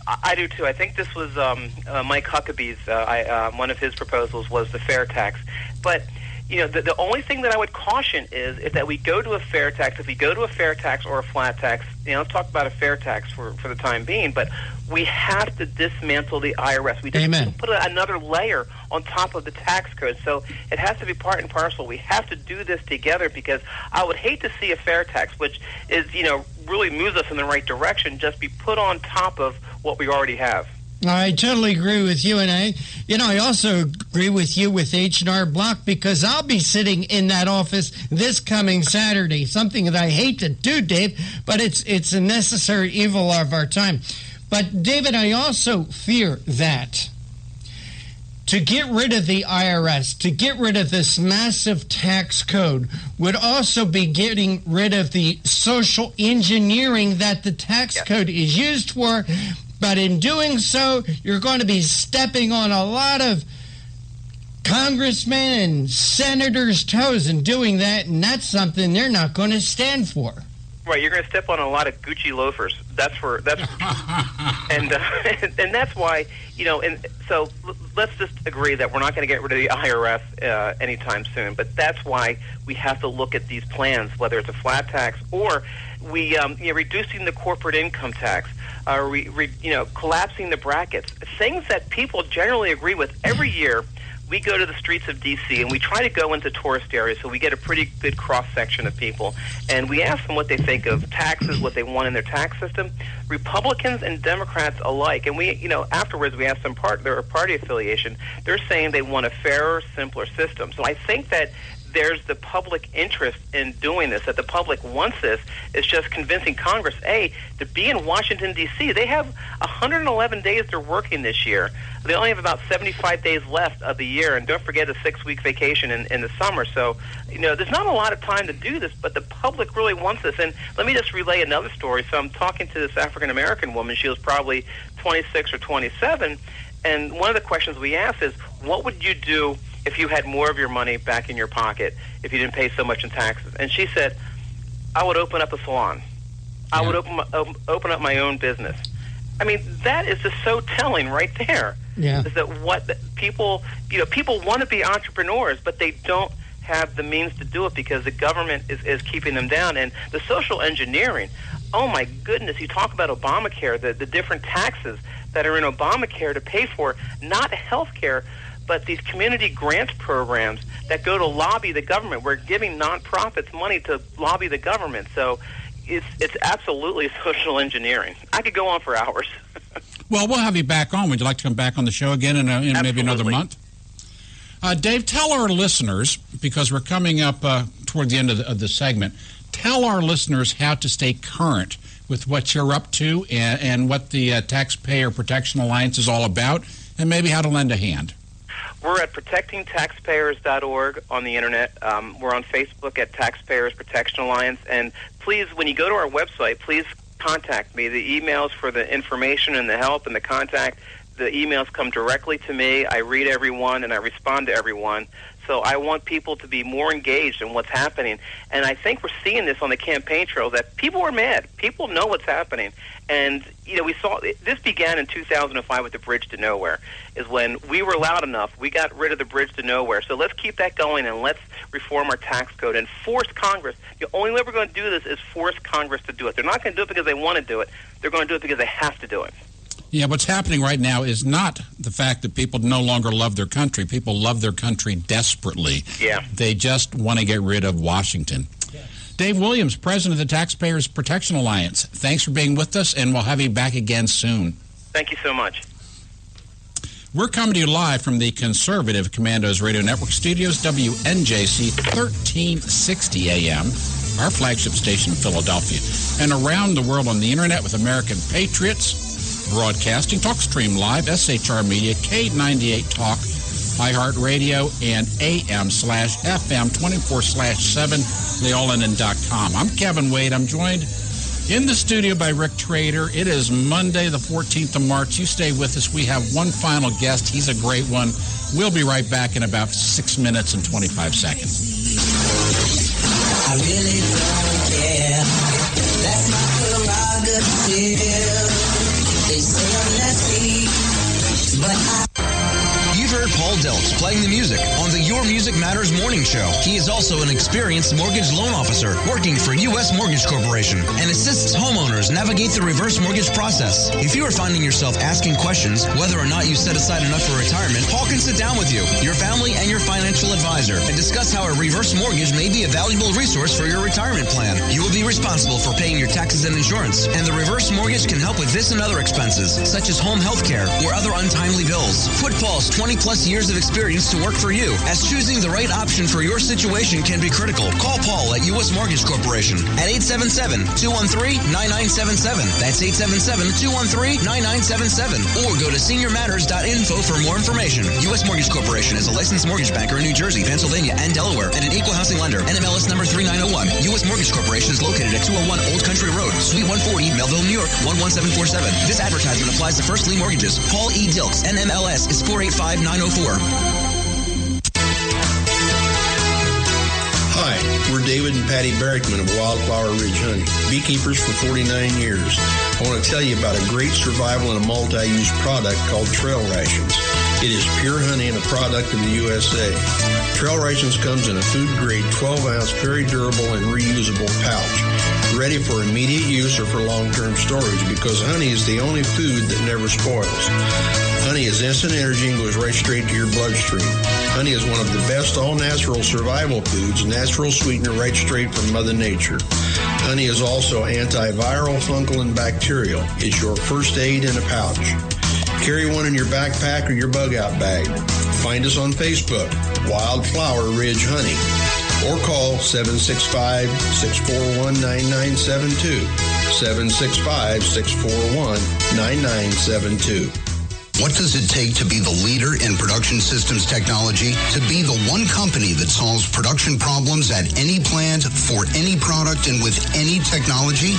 I do too. I think this was Mike Huckabee's. One of his proposals was the fair tax. But the only thing that I would caution is that we go to a fair tax. If we go to a fair tax or a flat tax, let's talk about a fair tax for the time being. But we have to dismantle the IRS. We just put another layer on top of the tax code. So it has to be part and parcel. We have to do this together, because I would hate to see a fair tax, which is really moves us in the right direction, just be put on top of what we already have. I totally agree with you, and I also agree with you with H&R Block, because I'll be sitting in that office this coming Saturday, something that I hate to do, Dave, but it's a necessary evil of our time. But, David, I also fear that to get rid of the IRS, to get rid of this massive tax code, would also be getting rid of the social engineering that the tax code is used for. But in doing so, you're going to be stepping on a lot of congressmen and senators' toes in doing that, and that's something they're not going to stand for. Right, you're going to step on a lot of Gucci loafers. And that's why, and so let's just agree that we're not going to get rid of the IRS anytime soon. But that's why we have to look at these plans, whether it's a flat tax or we reducing the corporate income tax, collapsing the brackets, things that people generally agree with. Every year, we go to the streets of D.C. and we try to go into tourist areas, so we get a pretty good cross-section of people. And we ask them what they think of taxes, what they want in their tax system, Republicans and Democrats alike. And we, afterwards we ask them their party affiliation. They're saying they want a fairer, simpler system. So I think that there's the public interest in doing this, that the public wants this. It's just convincing Congress, to be in Washington, D.C. They have 111 days they're working this year. They only have about 75 days left of the year, and don't forget a 6-week vacation in the summer. So, there's not a lot of time to do this, but the public really wants this. And let me just relay another story. So I'm talking to this African-American woman. She was probably 26 or 27, and one of the questions we asked is, what would you do if you had more of your money back in your pocket, if you didn't pay so much in taxes? And she said, I would open up a salon. I would open up my own business. I mean, that is just so telling right there. Yeah. Is that people want to be entrepreneurs, but they don't have the means to do it because the government is keeping them down. And the social engineering, oh my goodness, you talk about Obamacare, the different taxes that are in Obamacare to pay for not health care, but these community grants programs that go to lobby the government. We're giving nonprofits money to lobby the government. So it's absolutely social engineering. I could go on for hours. Well, we'll have you back on. Would you like to come back on the show again in maybe another month? Dave, tell our listeners, because we're coming up toward the end of the segment, tell our listeners how to stay current with what you're up to and what the Taxpayer Protection Alliance is all about, and maybe how to lend a hand. We're at protectingtaxpayers.org on the Internet. We're on Facebook at Taxpayers Protection Alliance. And please, when you go to our website, please contact me. The emails for the information and the help and the contact, the emails come directly to me. I read everyone and I respond to everyone. So I want people to be more engaged in what's happening. And I think we're seeing this on the campaign trail, that people are mad. People know what's happening. And, we saw this began in 2005 with the Bridge to Nowhere, is when we were loud enough. We got rid of the Bridge to Nowhere. So let's keep that going and let's reform our tax code and force Congress. The only way we're going to do this is force Congress to do it. They're not going to do it because they want to do it. They're going to do it because they have to do it. Yeah, what's happening right now is not the fact that people no longer love their country. People love their country desperately. Yeah. They just want to get rid of Washington. Yeah. Dave Williams, president of the Taxpayers Protection Alliance, thanks for being with us, and we'll have you back again soon. Thank you so much. We're coming to you live from the Conservative Commandos Radio Network studios, WNJC 1360 AM, our flagship station in Philadelphia, and around the world on the Internet with American Patriots Broadcasting, TalkStream Live, SHR Media, K98 Talk, iHeartRadio, and AM/FM 24/7, theallinin.com. I'm Kevin Wade. I'm joined In the studio by Rick Trader. It is Monday, the 14th of March. You stay with us. We have one final guest. He's a great one. We'll be right back in about 6 minutes and 25 seconds. I really don't care. That's my prerogative. They say I'm nasty, but You've heard Paul Delks playing the music on the Your Music Matters morning show. He is also an experienced mortgage loan officer working for U.S. Mortgage Corporation and assists homeowners navigate the reverse mortgage process. If you are finding yourself asking questions whether or not you set aside enough for retirement, Paul can sit down with you, your family, and your financial advisor and discuss how a reverse mortgage may be a valuable resource for your retirement plan. You will be responsible for paying your taxes and insurance, and the reverse mortgage can help with this and other expenses, such as home health care or other untimely bills. Put Paul's 20-plus years of experience to work for you, as choosing the right option for your situation can be critical. Call Paul at U.S. Mortgage Corporation at 877-213-9977. That's 877-213-9977. Or go to seniormatters.info for more information. U.S. Mortgage Corporation is a licensed mortgage banker in New Jersey, Pennsylvania, and Delaware, and an equal housing lender. NMLS number 3901. U.S. Mortgage Corporation is located at 201 Old Country Road, Suite 140, Melville, New York, 11747. This advertisement applies to first lien mortgages. Paul E. Dilks, NMLS is 485904. Hi, we're David and Patty Barrickman of Wildflower Ridge Honey, beekeepers for 49 years. I want to tell you about a great survival and a multi-use product called Trail Rations. It is pure honey and a product of the USA. Trail Rations comes in a food-grade 12-ounce, very durable and reusable pouch, ready for immediate use or for long-term storage, because honey is the only food that never spoils. Honey is instant energy and goes right straight to your bloodstream. Honey is one of the best all-natural survival foods, natural sweetener right straight from Mother Nature. Honey is also antiviral, fungal, and bacterial. It's your first aid in a pouch. Carry one in your backpack or your bug-out bag. Find us on Facebook, Wildflower Ridge Honey, or call 765-641-9972, 765-641-9972. What does it take to be the leader in production systems technology? To be the one company that solves production problems at any plant, for any product, and with any technology?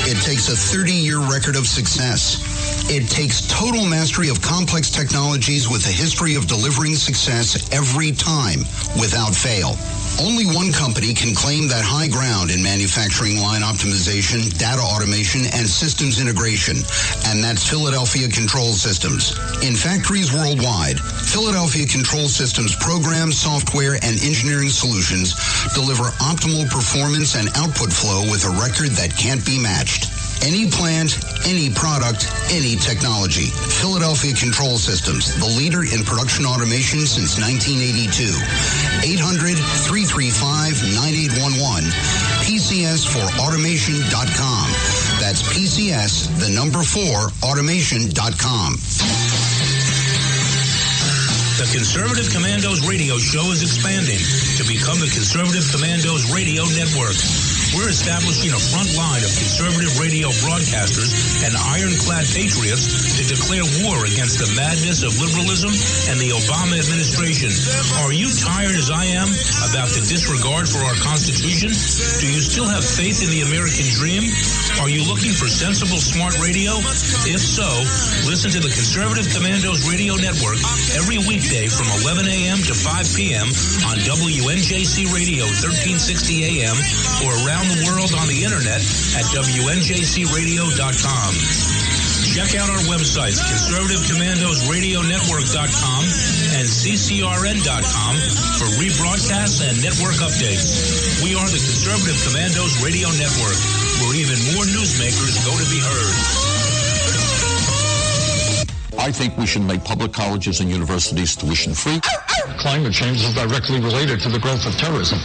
It takes a 30-year record of success. It takes total mastery of complex technologies with a history of delivering success every time, without fail. Only one company can claim that high ground in manufacturing line optimization, data automation, and systems integration, and that's Philadelphia Control Systems. In factories worldwide, Philadelphia Control Systems programs, software, and engineering solutions deliver optimal performance and output flow with a record that can't be matched. Any plant, any product, any technology. Philadelphia Control Systems, the leader in production automation since 1982. 800-335-9811. PCS4automation.com. That's PCS, the number 4, automation.com. The Conservative Commandos radio show is expanding to become the Conservative Commandos Radio Network. We're establishing a front line of conservative radio broadcasters and ironclad patriots to declare war against the madness of liberalism and the Obama administration. Are you tired, as I am, about the disregard for our Constitution? Do you still have faith in the American dream? Are you looking for sensible, smart radio? If so, listen to the Conservative Commandos Radio Network every weekday from 11 a.m. to 5 p.m. on WNJC Radio 1360 a.m. or around the world on the internet at WNJCradio.com. Check out our websites, ConservativeCommandosRadioNetwork.com and CCRN.com for rebroadcasts and network updates. We are the Conservative Commandos Radio Network, where even more newsmakers go to be heard. I think we should make public colleges and universities tuition-free. Climate change is directly related to the growth of terrorism.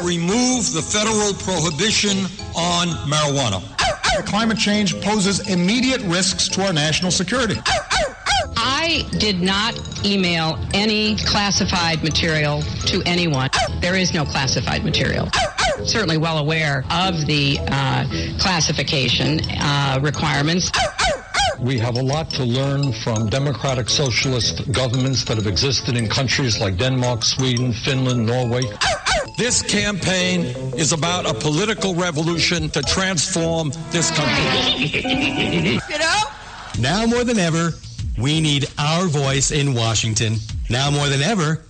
Remove the federal prohibition on marijuana. Climate change poses immediate risks to our national security. I did not email any classified material to anyone. There is no classified material. Certainly well aware of the classification requirements. We have a lot to learn from democratic socialist governments that have existed in countries like Denmark, Sweden, Finland, Norway. This campaign is about a political revolution to transform this country. You know? Now more than ever, we need our voice in Washington. Now more than ever,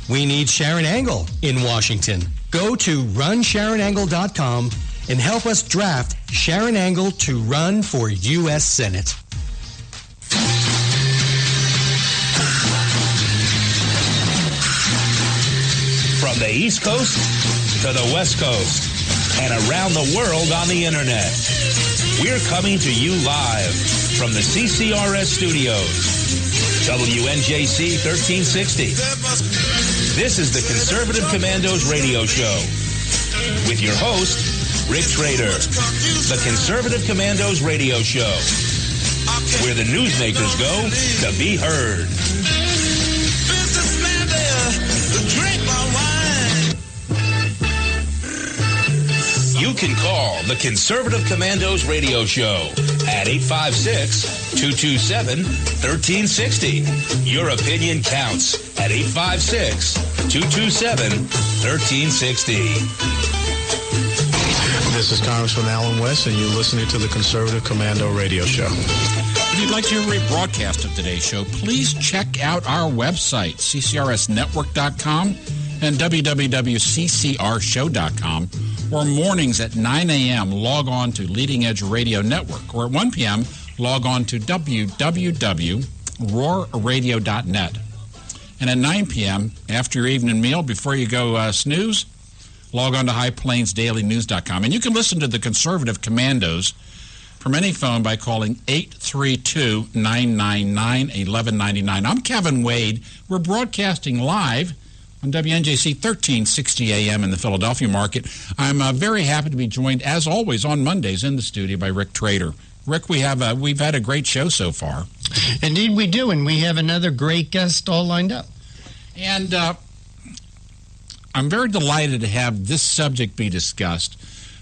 we need Sharon Angle in Washington. Go to runsharonangle.com and help us draft Sharon Angle to run for U.S. Senate. From the East Coast to the West Coast and around the world on the internet, we're coming to you live from the CCRS studios. WNJC 1360. This is the Conservative Commandos radio show with your host, Rick Trader. The Conservative Commandos radio show, where the newsmakers go to be heard. You can call the Conservative Commandos radio show at 856-227-1360. Your opinion counts at 856-227-1360. This is Congressman Alan West, and you're listening to the Conservative Commando radio show. If you'd like to hear a rebroadcast of today's show, please check out our website, ccrsnetwork.com and www.ccrshow.com, or mornings at 9 a.m., log on to Leading Edge Radio Network, or at 1 p.m., log on to www.roarradio.net. And at 9 p.m., after your evening meal, before you go snooze, log on to highplainsdailynews.com. And you can listen to the Conservative Commandos from any phone by calling 832-999-1199. I'm Kevin Wade. We're broadcasting live on WNJC 1360 AM in the Philadelphia market. I'm very happy to be joined, as always, on Mondays in the studio by Rick Trader. Rick, we've had a great show so far. Indeed we do, and we have another great guest all lined up. And I'm very delighted to have this subject be discussed.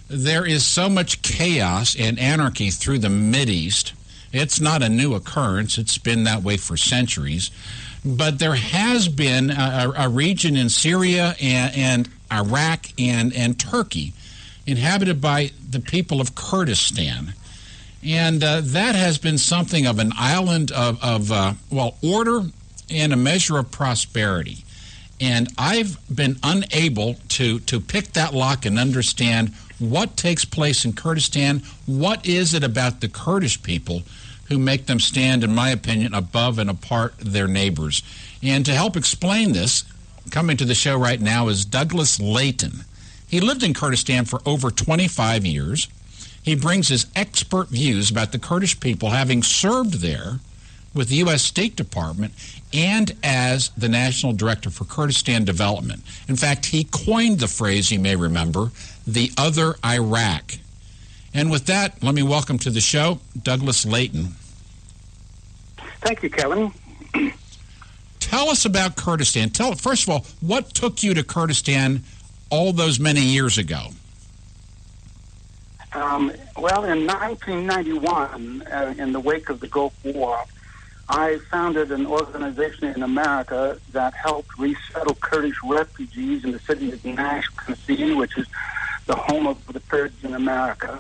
There is so much chaos and anarchy through the Mideast. It's not a new occurrence. It's been that way for centuries. But there has been a region in Syria and Iraq and Turkey inhabited by the people of Kurdistan. And that has been something of an island of order and a measure of prosperity. And I've been unable to pick that lock and understand what takes place in Kurdistan. What is it about the Kurdish people who make them stand, in my opinion, above and apart their neighbors? And to help explain this, coming to the show right now is Douglas Layton. He lived in Kurdistan for over 25 years. He brings his expert views about the Kurdish people, having served there with the U.S. State Department and as the National Director for Kurdistan Development. In fact, he coined the phrase, you may remember, the other Iraq. And with that, let me welcome to the show Douglas Layton. Thank you, Kevin. Tell us about Kurdistan. First of all, what took you to Kurdistan all those many years ago? Well, in 1991, in the wake of the Gulf War, I founded an organization in America that helped resettle Kurdish refugees in the city of Nashville, which is the home of the Kurds in America.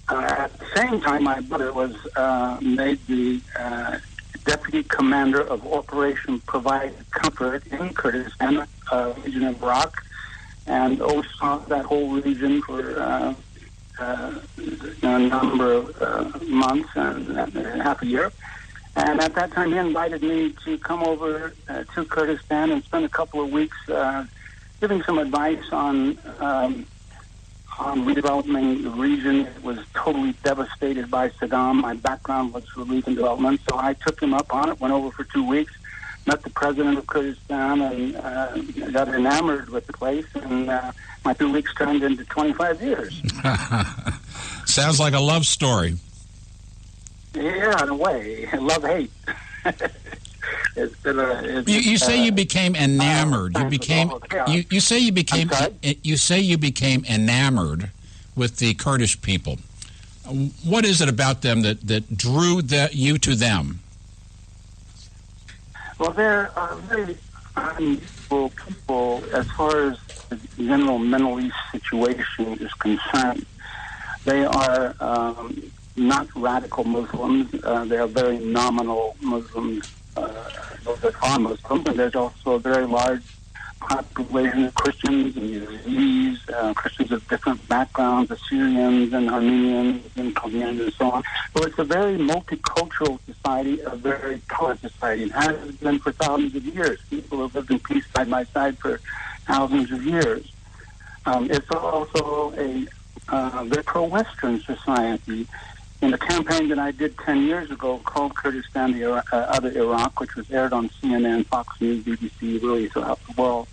At the same time, my brother was made the deputy commander of Operation Provide Comfort in Kurdistan, region of Iraq, and oversaw that whole region for a number of months and half a year. And at that time, he invited me to come over to Kurdistan and spend a couple of weeks giving some advice on redeveloping the region. It was totally devastated by Saddam. My background was relief and development, so I took him up on it, went over for 2 weeks, met the president of Kurdistan, and got enamored with the place, and my 2 weeks turned into 25 years. Sounds like a love story. Yeah, in a way. Love-hate. It's been you say you became enamored. You say you became enamored with the Kurdish people. What is it about them that drew you to them? Well, they're very unusual people as far as the general Middle East situation is concerned. They are not radical Muslims. They are very nominal Muslims, those that are Muslims. And there's also a very large population of Christians and Yazidis, Christians of different backgrounds, Assyrians and Armenians and Koreans and so on. So it's a very multicultural society, a very tolerant society, and has been for thousands of years. People have lived in peace side by side for thousands of years. It's also a very pro-Western society. In the campaign that I did 10 years ago called Kurdistan, the Other Iraq, which was aired on CNN, Fox News, BBC, really throughout the world,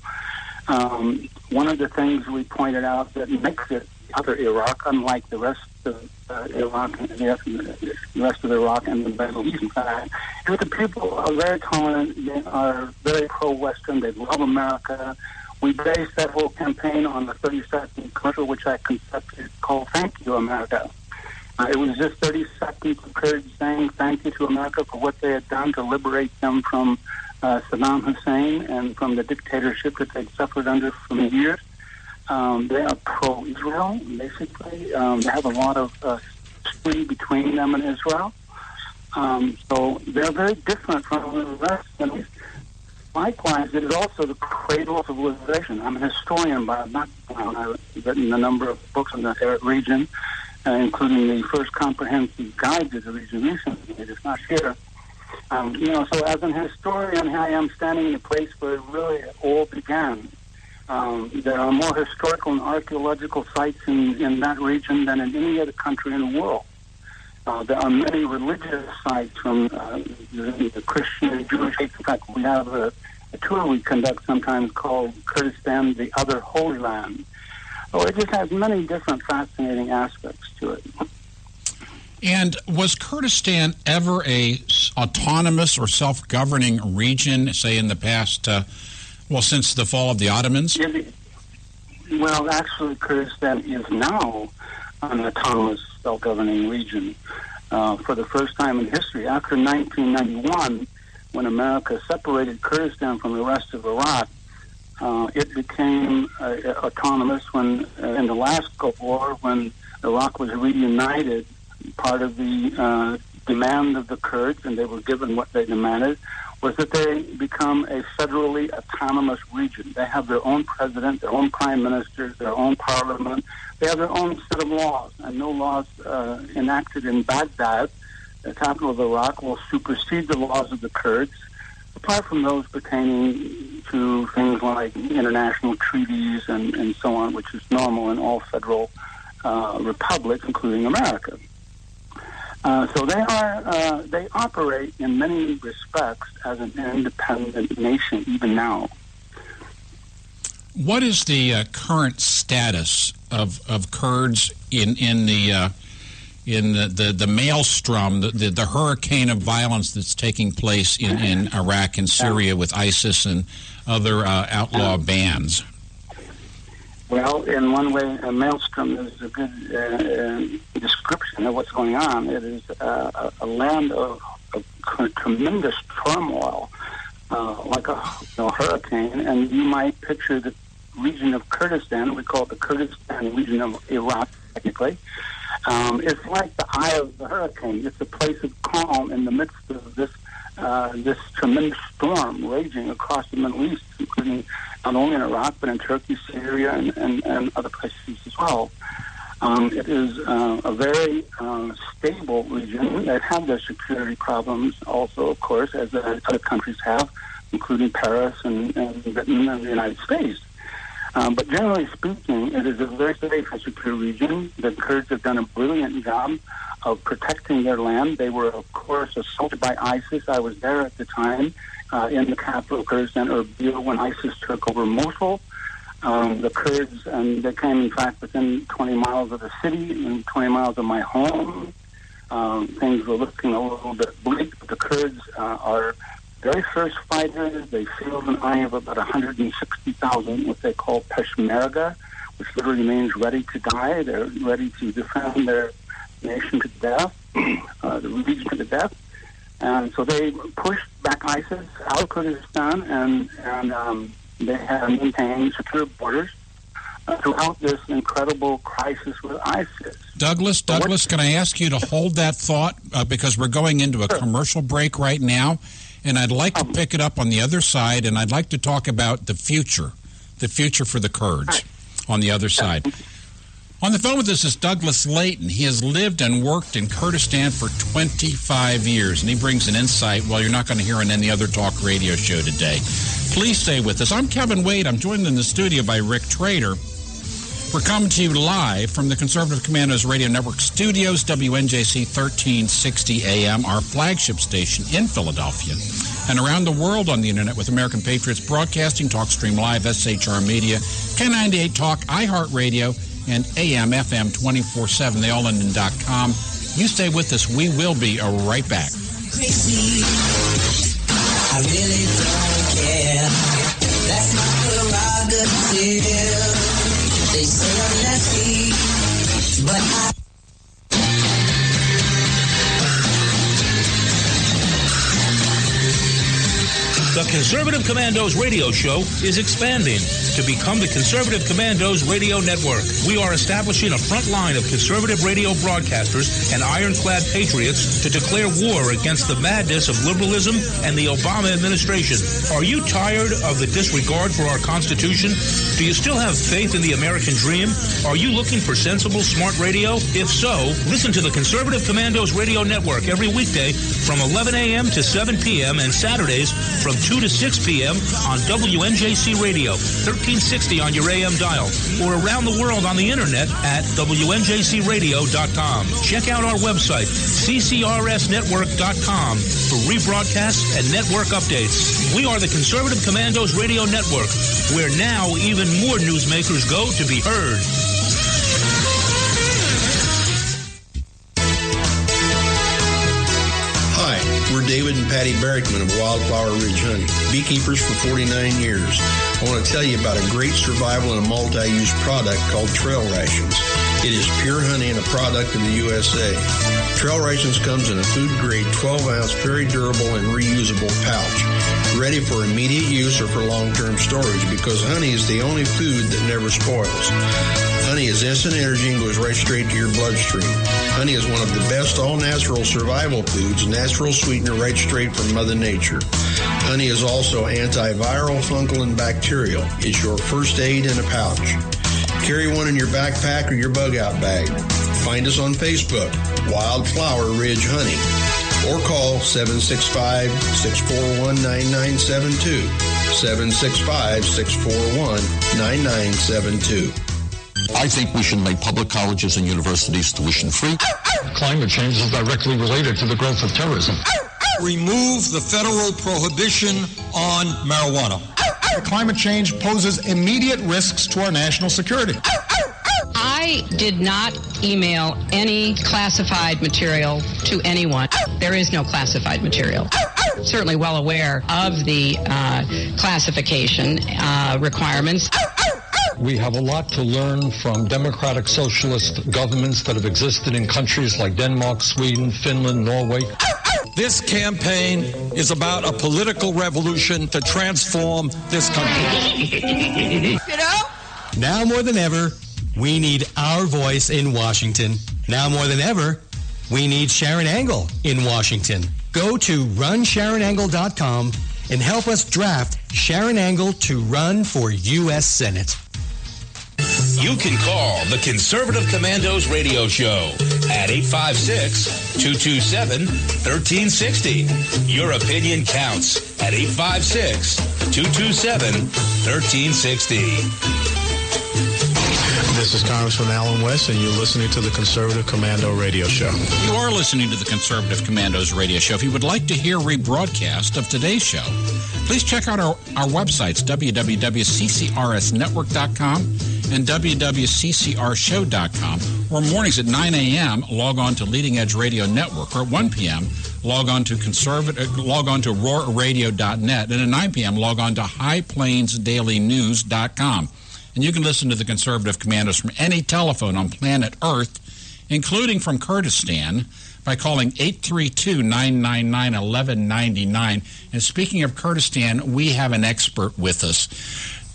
one of the things we pointed out that makes it Other Iraq, unlike the rest of Iraq, the rest of Iraq and the Middle East, in fact, is the people are very tolerant, they are very pro-Western, they love America. We based that whole campaign on the 30-second commercial, which I concepted, called Thank You, America. It was just 30 seconds of Kurds saying thank you to America for what they had done to liberate them from Saddam Hussein and from the dictatorship that they'd suffered under for years. They are pro-Israel, basically. They have a lot of history between them and Israel. So they're very different from the rest. And likewise, it is also the cradle of civilization. I'm a historian by background. I've written a number of books on the Arab region, including the first comprehensive guide to the region recently. It's not here. So as an historian, I am standing in a place where it really all began. There are more historical and archaeological sites in that region than in any other country in the world. There are many religious sites from the Christian and Jewish faith. In fact, we have a tour we conduct sometimes called Kurdistan, the Other Holy Land. So it just has many different fascinating aspects to it. And was Kurdistan ever a autonomous or self-governing region, say in the past, since the fall of the Ottomans? Well, actually, Kurdistan is now an autonomous self-governing region for the first time in history. After 1991, when America separated Kurdistan from the rest of Iraq, it became autonomous when, in the last Gulf War, when Iraq was reunited. Part of the demand of the Kurds, and they were given what they demanded, was that they become a federally autonomous region. They have their own president, their own prime minister, their own parliament. They have their own set of laws, and no laws enacted in Baghdad, the capital of Iraq, will supersede the laws of the Kurds, apart from those pertaining to things like international treaties and so on, which is normal in all federal republics, including America. So they operate in many respects as an independent nation, even now. What is the current status of Kurds in the maelstrom, the hurricane of violence that's taking place in Iraq and Syria with ISIS and other outlaw bands? Well, in one way, a maelstrom is a good description of what's going on. It is a land of tremendous turmoil, like a hurricane, and you might picture the region of Kurdistan, we call it the Kurdistan region of Iraq, technically. It's like the eye of the hurricane. It's a place of calm in the midst of this tremendous storm raging across the Middle East, including not only in Iraq, but in Turkey, Syria, and other places as well. It is a very stable region. They have their security problems also, of course, as other countries have, including Paris and Britain and the United States. But generally speaking, it is a very safe and secure region. The Kurds have done a brilliant job of protecting their land. They were, of course, assaulted by ISIS. I was there at the time in the capital of Kurdistan, Erbil, when ISIS took over Mosul. The Kurds, and they came, in fact, within 20 miles of the city and 20 miles of my home. Things were looking a little bit bleak, but the Kurds are very first fighters. They field an army of about 160,000, what they call Peshmerga, which literally means ready to die. They're ready to defend their nation to death, the region to death. And so they pushed back ISIS out of Kurdistan, and they have maintained secure borders throughout this incredible crisis with ISIS. Douglas, can I ask you to hold that thought because we're going into a commercial break right now, and I'd like to pick it up on the other side, and I'd like to talk about the future for the Kurds on the other side. On the phone with us is Douglas Layton. He has lived and worked in Kurdistan for 25 years, and he brings an insight you're not going to hear on any other talk radio show today. Please stay with us. I'm Kevin Wade. I'm joined in the studio by Rick Trader. We're coming to you live from the Conservative Commandos Radio Network studios, WNJC 1360 AM, our flagship station in Philadelphia, and around the world on the Internet with American Patriots Broadcasting, TalkStream Live, SHR Media, K98 Talk, iHeartRadio, and AM, FM 24/7, thealllondon.com. You stay with us. We will be right back. Crazy. I really don't care. That's my prerogative. They say I'm nasty, but I... The Conservative Commandos radio show is expanding to become the Conservative Commandos Radio Network. We are establishing a front line of conservative radio broadcasters and ironclad patriots to declare war against the madness of liberalism and the Obama administration. Are you tired of the disregard for our Constitution? Do you still have faith in the American dream? Are you looking for sensible, smart radio? If so, listen to the Conservative Commandos Radio Network every weekday from 11 a.m. to 7 p.m. and Saturdays from 2 to 6 p.m. on WNJC Radio, 1360 on your AM dial, or around the world on the Internet at WNJCradio.com. Check out our website, CCRSnetwork.com, for rebroadcasts and network updates. We are the Conservative Commandos Radio Network, where now even more newsmakers go to be heard. We're David and Patty Barrickman of Wildflower Ridge Honey, beekeepers for 49 years. I want to tell you about a great survival and a multi-use product called Trail Rations. It is pure honey and a product of the USA. Trail Rations comes in a food-grade 12-ounce, very durable and reusable pouch, ready for immediate use or for long-term storage because honey is the only food that never spoils. Honey is instant energy and goes right straight to your bloodstream. Honey is one of the best all-natural survival foods, natural sweetener right straight from Mother Nature. Honey is also antiviral, fungal, and bacterial. It's your first aid in a pouch. Carry one in your backpack or your bug-out bag. Find us on Facebook, Wildflower Ridge Honey, or call 765-641-9972, 765-641-9972. I think we should make public colleges and universities tuition-free. Climate change is directly related to the growth of terrorism. Remove the federal prohibition on marijuana. Climate change poses immediate risks to our national security. I did not email any classified material to anyone. There is no classified material. Certainly well aware of the classification requirements. We have a lot to learn from democratic socialist governments that have existed in countries like Denmark, Sweden, Finland, Norway. This campaign is about a political revolution to transform this country. You know? Now more than ever, we need our voice in Washington. Now more than ever, we need Sharon Angle in Washington. Go to runsharonangle.com and help us draft Sharon Angle to run for U.S. Senate. You can call the Conservative Commandos radio show at 856-227-1360. Your opinion counts at 856-227-1360. This is Congressman Alan West, and you're listening to the Conservative Commando radio show. You are listening to the Conservative Commandos radio show. If you would like to hear rebroadcast of today's show, please check out our websites, www.ccrsnetwork.com and www.ccrshow.com, or mornings at 9 a.m., log on to Leading Edge Radio Network, or at 1 p.m., log on to roarradio.net, and at 9 p.m., log on to highplainsdailynews.com. And you can listen to the Conservative Commandos from any telephone on planet Earth, including from Kurdistan, by calling 832-999-1199. And speaking of Kurdistan, we have an expert with us.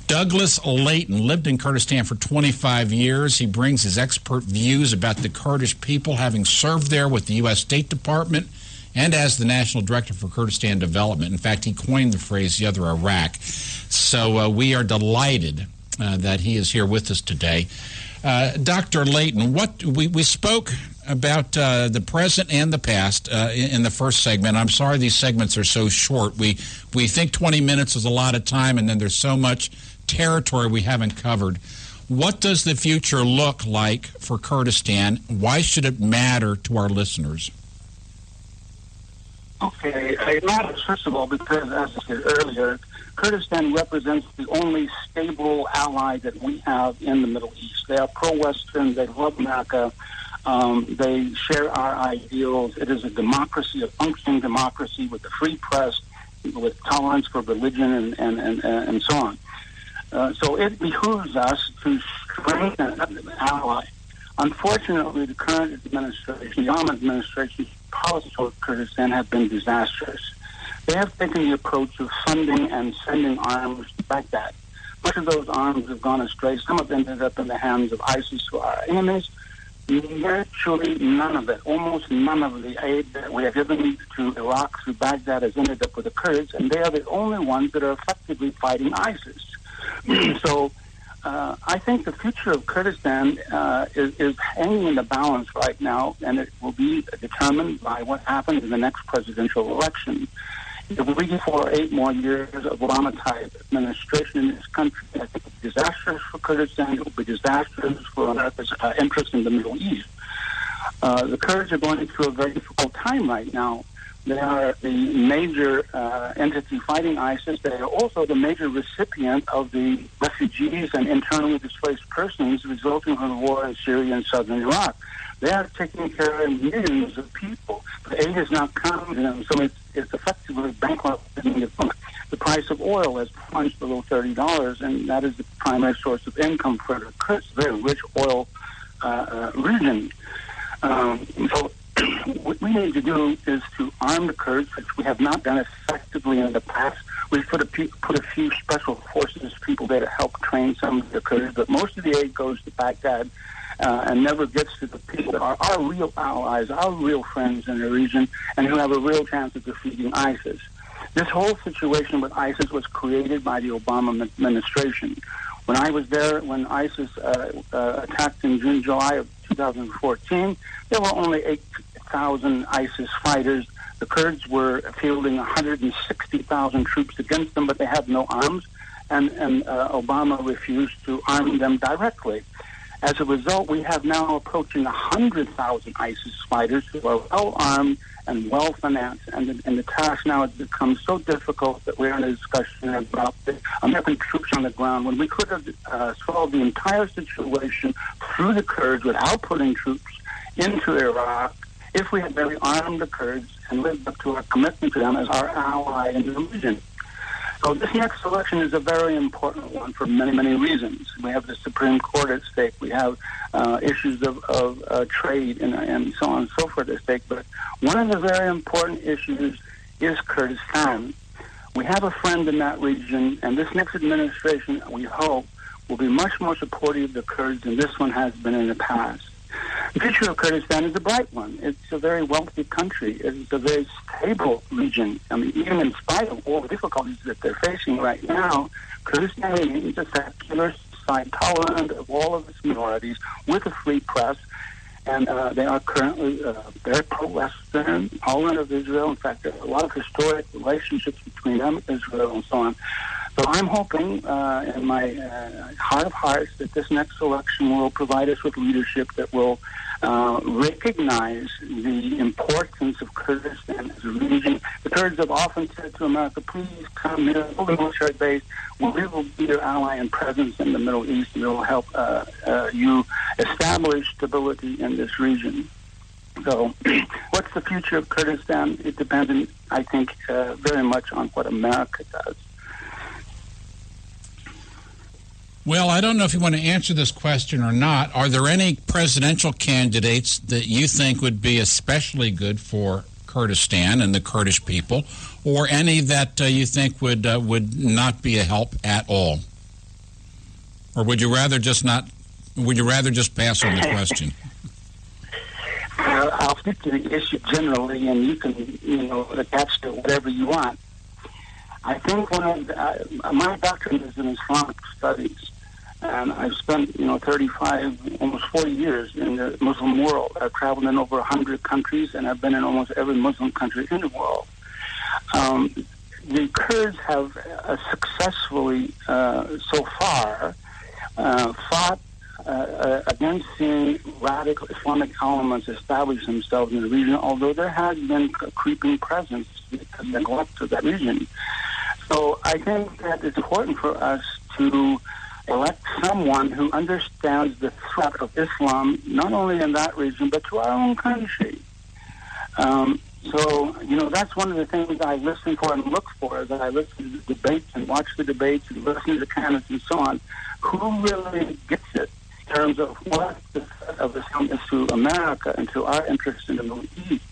Douglas Layton lived in Kurdistan for 25 years. He brings his expert views about the Kurdish people, having served there with the U.S. State Department and as the National Director for Kurdistan Development. In fact, he coined the phrase the other Iraq. So we are delighted that he is here with us today. Dr. Layton, we spoke about the present and the past in the first segment. I'm sorry these segments are so short. We think 20 minutes is a lot of time, and then there's so much territory we haven't covered. What does the future look like for Kurdistan? Why should it matter to our listeners? Okay, it matters, first of all, because, as I said earlier, Kurdistan represents the only stable ally that we have in the Middle East. They are pro-Western, they love America, they share our ideals. It is a democracy, a functioning democracy with a free press, with tolerance for religion and so on. So it behooves us to strengthen an ally. Unfortunately, the current administration, the Obama administration's policies toward Kurdistan have been disastrous. They have taken the approach of funding and sending arms to Baghdad. Much of those arms have gone astray. Some have ended up in the hands of ISIS, who are our enemies. Virtually none of it, almost none of the aid that we have given to Iraq through Baghdad has ended up with the Kurds, and they are the only ones that are effectively fighting ISIS. So I think the future of Kurdistan is hanging in the balance right now, and it will be determined by what happens in the next presidential election. If we get 4 or 8 more years of Obama-type administration in this country, I think it will be disastrous for Kurdistan. It will be disastrous for America's interest in the Middle East. The Kurds are going through a very difficult time right now. They are the major entity fighting ISIS. They are also the major recipient of the refugees and internally displaced persons resulting from the war in Syria and southern Iraq. They are taking care of millions of people. The aid is not coming to them, so it's effectively bankrupting the price of oil has plunged below $30, and that is the primary source of income for the Kurds, very rich oil region. So what we need to do is to arm the Kurds, which we have not done effectively in the past. We've put a few special forces people there to help train some of the Kurds, but most of the aid goes to Baghdad and never gets to the people that are our real allies, our real friends in the region, and who have a real chance of defeating ISIS. This whole situation with ISIS was created by the Obama administration. When I was there, when ISIS attacked in June, July of 2014, there were only 8,000 ISIS fighters. The Kurds were fielding 160,000 troops against them, but they had no arms, and Obama refused to arm them directly. As a result, we have now approaching 100,000 ISIS fighters who are well-armed and well-financed, and the task now has become so difficult that we're in a discussion about the American troops on the ground, when we could have solved the entire situation through the Kurds without putting troops into Iraq if we had really armed the Kurds and lived up to our commitment to them as our ally in the region. So this next election is a very important one for many, many reasons. We have the Supreme Court at stake. We have issues of trade and so on and so forth at stake. But one of the very important issues is Kurdistan. We have a friend in that region, and this next administration, we hope, will be much more supportive of the Kurds than this one has been in the past. The future of Kurdistan is a bright one. It's a very wealthy country. It's a very stable region. I mean, even in spite of all the difficulties that they're facing right now, Kurdistan remains a secular society, tolerant of all of its minorities, with a free press, and they are currently very pro-Western, tolerant of Israel. In fact, there are a lot of historic relationships between them and Israel and so on. So I'm hoping in my heart of hearts that this next election will provide us with leadership that will recognize the importance of Kurdistan as a region. The Kurds have often said to America, please come here, build a military base. We will be your ally and presence in the Middle East, and it will help you establish stability in this region. So what's the future of Kurdistan? It depends, I think, very much on what America does. Well, I don't know if you want to answer this question or not. Are there any presidential candidates that you think would be especially good for Kurdistan and the Kurdish people, or any that you think would not be a help at all? Or would you rather just not? Would you rather just pass on the question? I'll speak to the issue generally, and you can, attach to whatever you want. I think my doctorate is in Islamic studies, and I've spent, 35, almost 40 years in the Muslim world. I've traveled in over 100 countries, and I've been in almost every Muslim country in the world. The Kurds have successfully, so far, fought against seeing radical Islamic elements establish themselves in the region, although there has been a creeping presence because of neglect of that region. So I think that it's important for us to elect someone who understands the threat of Islam, not only in that region, but to our own country. So, that's one of the things I listen for and look for, is that I listen to the debates and watch the debates and listen to the candidates and so on, who really gets it in terms of what the threat of Islam is to America and to our interests in the Middle East.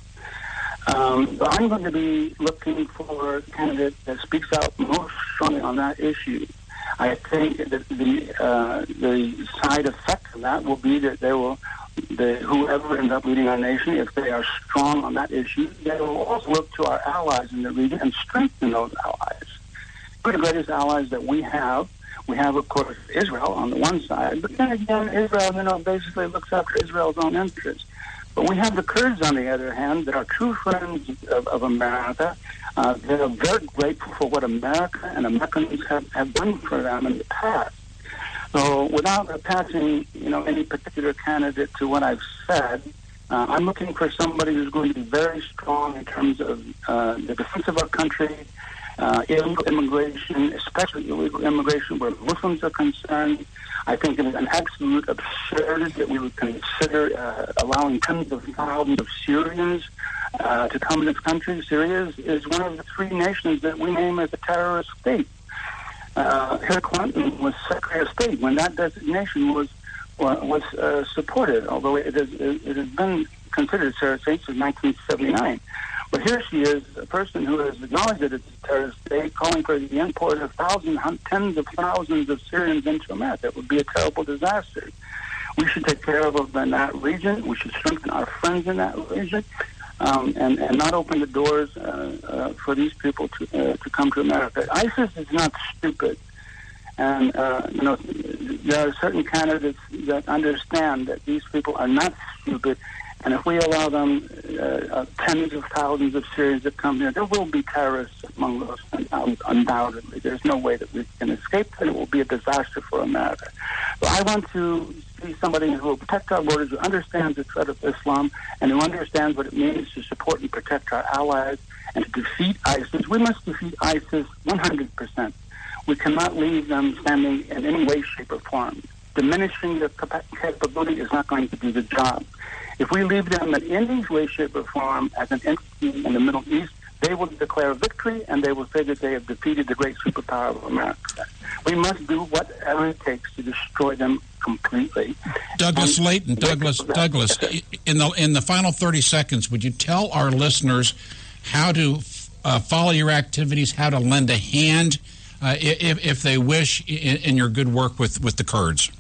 So I'm going to be looking for a candidate that speaks out most strongly on that issue. I think that the side effect of that will be that whoever ends up leading our nation, if they are strong on that issue, they will also look to our allies in the region and strengthen those allies. One of the greatest allies that we have, of course, Israel on the one side, but then again, Israel, basically looks after Israel's own interests. But we have the Kurds, on the other hand, that are true friends of America. They are very grateful for what America and Americans have done for them in the past. So without attaching, any particular candidate to what I've said, I'm looking for somebody who's going to be very strong in terms of the defense of our country, illegal immigration, especially illegal immigration where Muslims are concerned. I think it is an absolute absurdity that we would consider allowing tens of thousands of Syrians to come to this country. Syria is one of the three nations that we name as a terrorist state. Hillary Clinton was Secretary of State when that designation was supported, although it has been considered a terrorist state since 1979. But here she is, a person who has acknowledged that it's a terrorist state, calling for the import of tens of thousands of Syrians into America. It would be a terrible disaster. We should take care of them in that region. We should strengthen our friends in that region, and not open the doors for these people to come to America. ISIS is not stupid. And, there are certain candidates that understand that these people are not stupid. And if we allow them tens of thousands of Syrians to come here, there will be terrorists among those, undoubtedly. There's no way that we can escape, and it will be a disaster for America. So I want to see somebody who will protect our borders, who understands the threat of Islam, and who understands what it means to support and protect our allies and to defeat ISIS. We must defeat ISIS 100%. We cannot leave them standing in any way, shape, or form. Diminishing their capability is not going to do the job. If we leave them in any way, shape, or form as an entity in the Middle East, they will declare victory, and they will say that they have defeated the great superpower of America. We must do whatever it takes to destroy them completely. Douglas Layton, Douglas, in the final 30 seconds, would you tell our listeners how to follow your activities, how to lend a hand, if they wish, in your good work with the Kurds?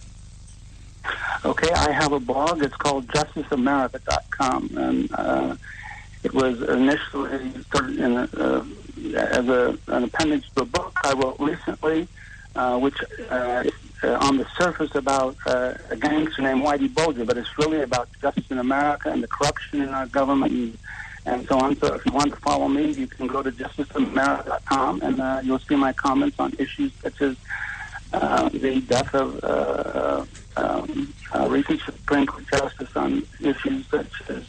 Okay, I have a blog. It's called JusticeAmerica.com, and it was initially started as an appendage to a book I wrote recently, which on the surface about a gangster named Whitey Bulger, but it's really about justice in America and the corruption in our government and so on. So if you want to follow me, you can go to JusticeAmerica.com, and you'll see my comments on issues such as the death of recent Supreme Court justice, on issues such as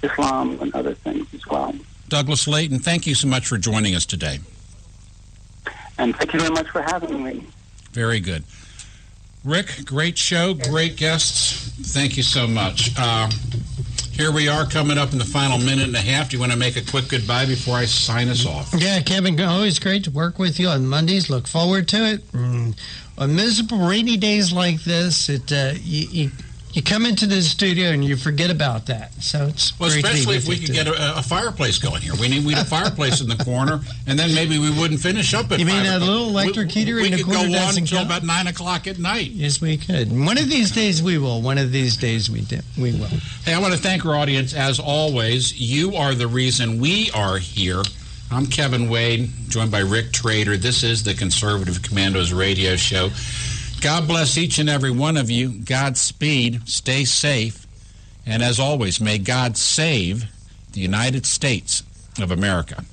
Islam and other things as well. Douglas Layton, thank you so much for joining us today. And thank you very much for having me. Very good. Rick, great show, great guests. Thank you so much. Here we are coming up in the final minute and a half. Do you want to make a quick goodbye before I sign us off? Yeah, Kevin, always great to work with you on Mondays. Look forward to it. On miserable rainy days like this, you come into the studio and you forget about that. So it's great especially if we could get a fireplace going here. We need a fireplace in the corner, and then maybe we wouldn't finish up at 5 o'clock. You mean a little electric heater in the corner? We could go on until about 9 o'clock at night. Yes, we could. One of these days we will. One of these days we will. Hey, I want to thank our audience. As always, you are the reason we are here. I'm Kevin Wade, joined by Rick Trader. This is the Conservative Commandos radio show. God bless each and every one of you. Godspeed. Stay safe. And as always, may God save the United States of America.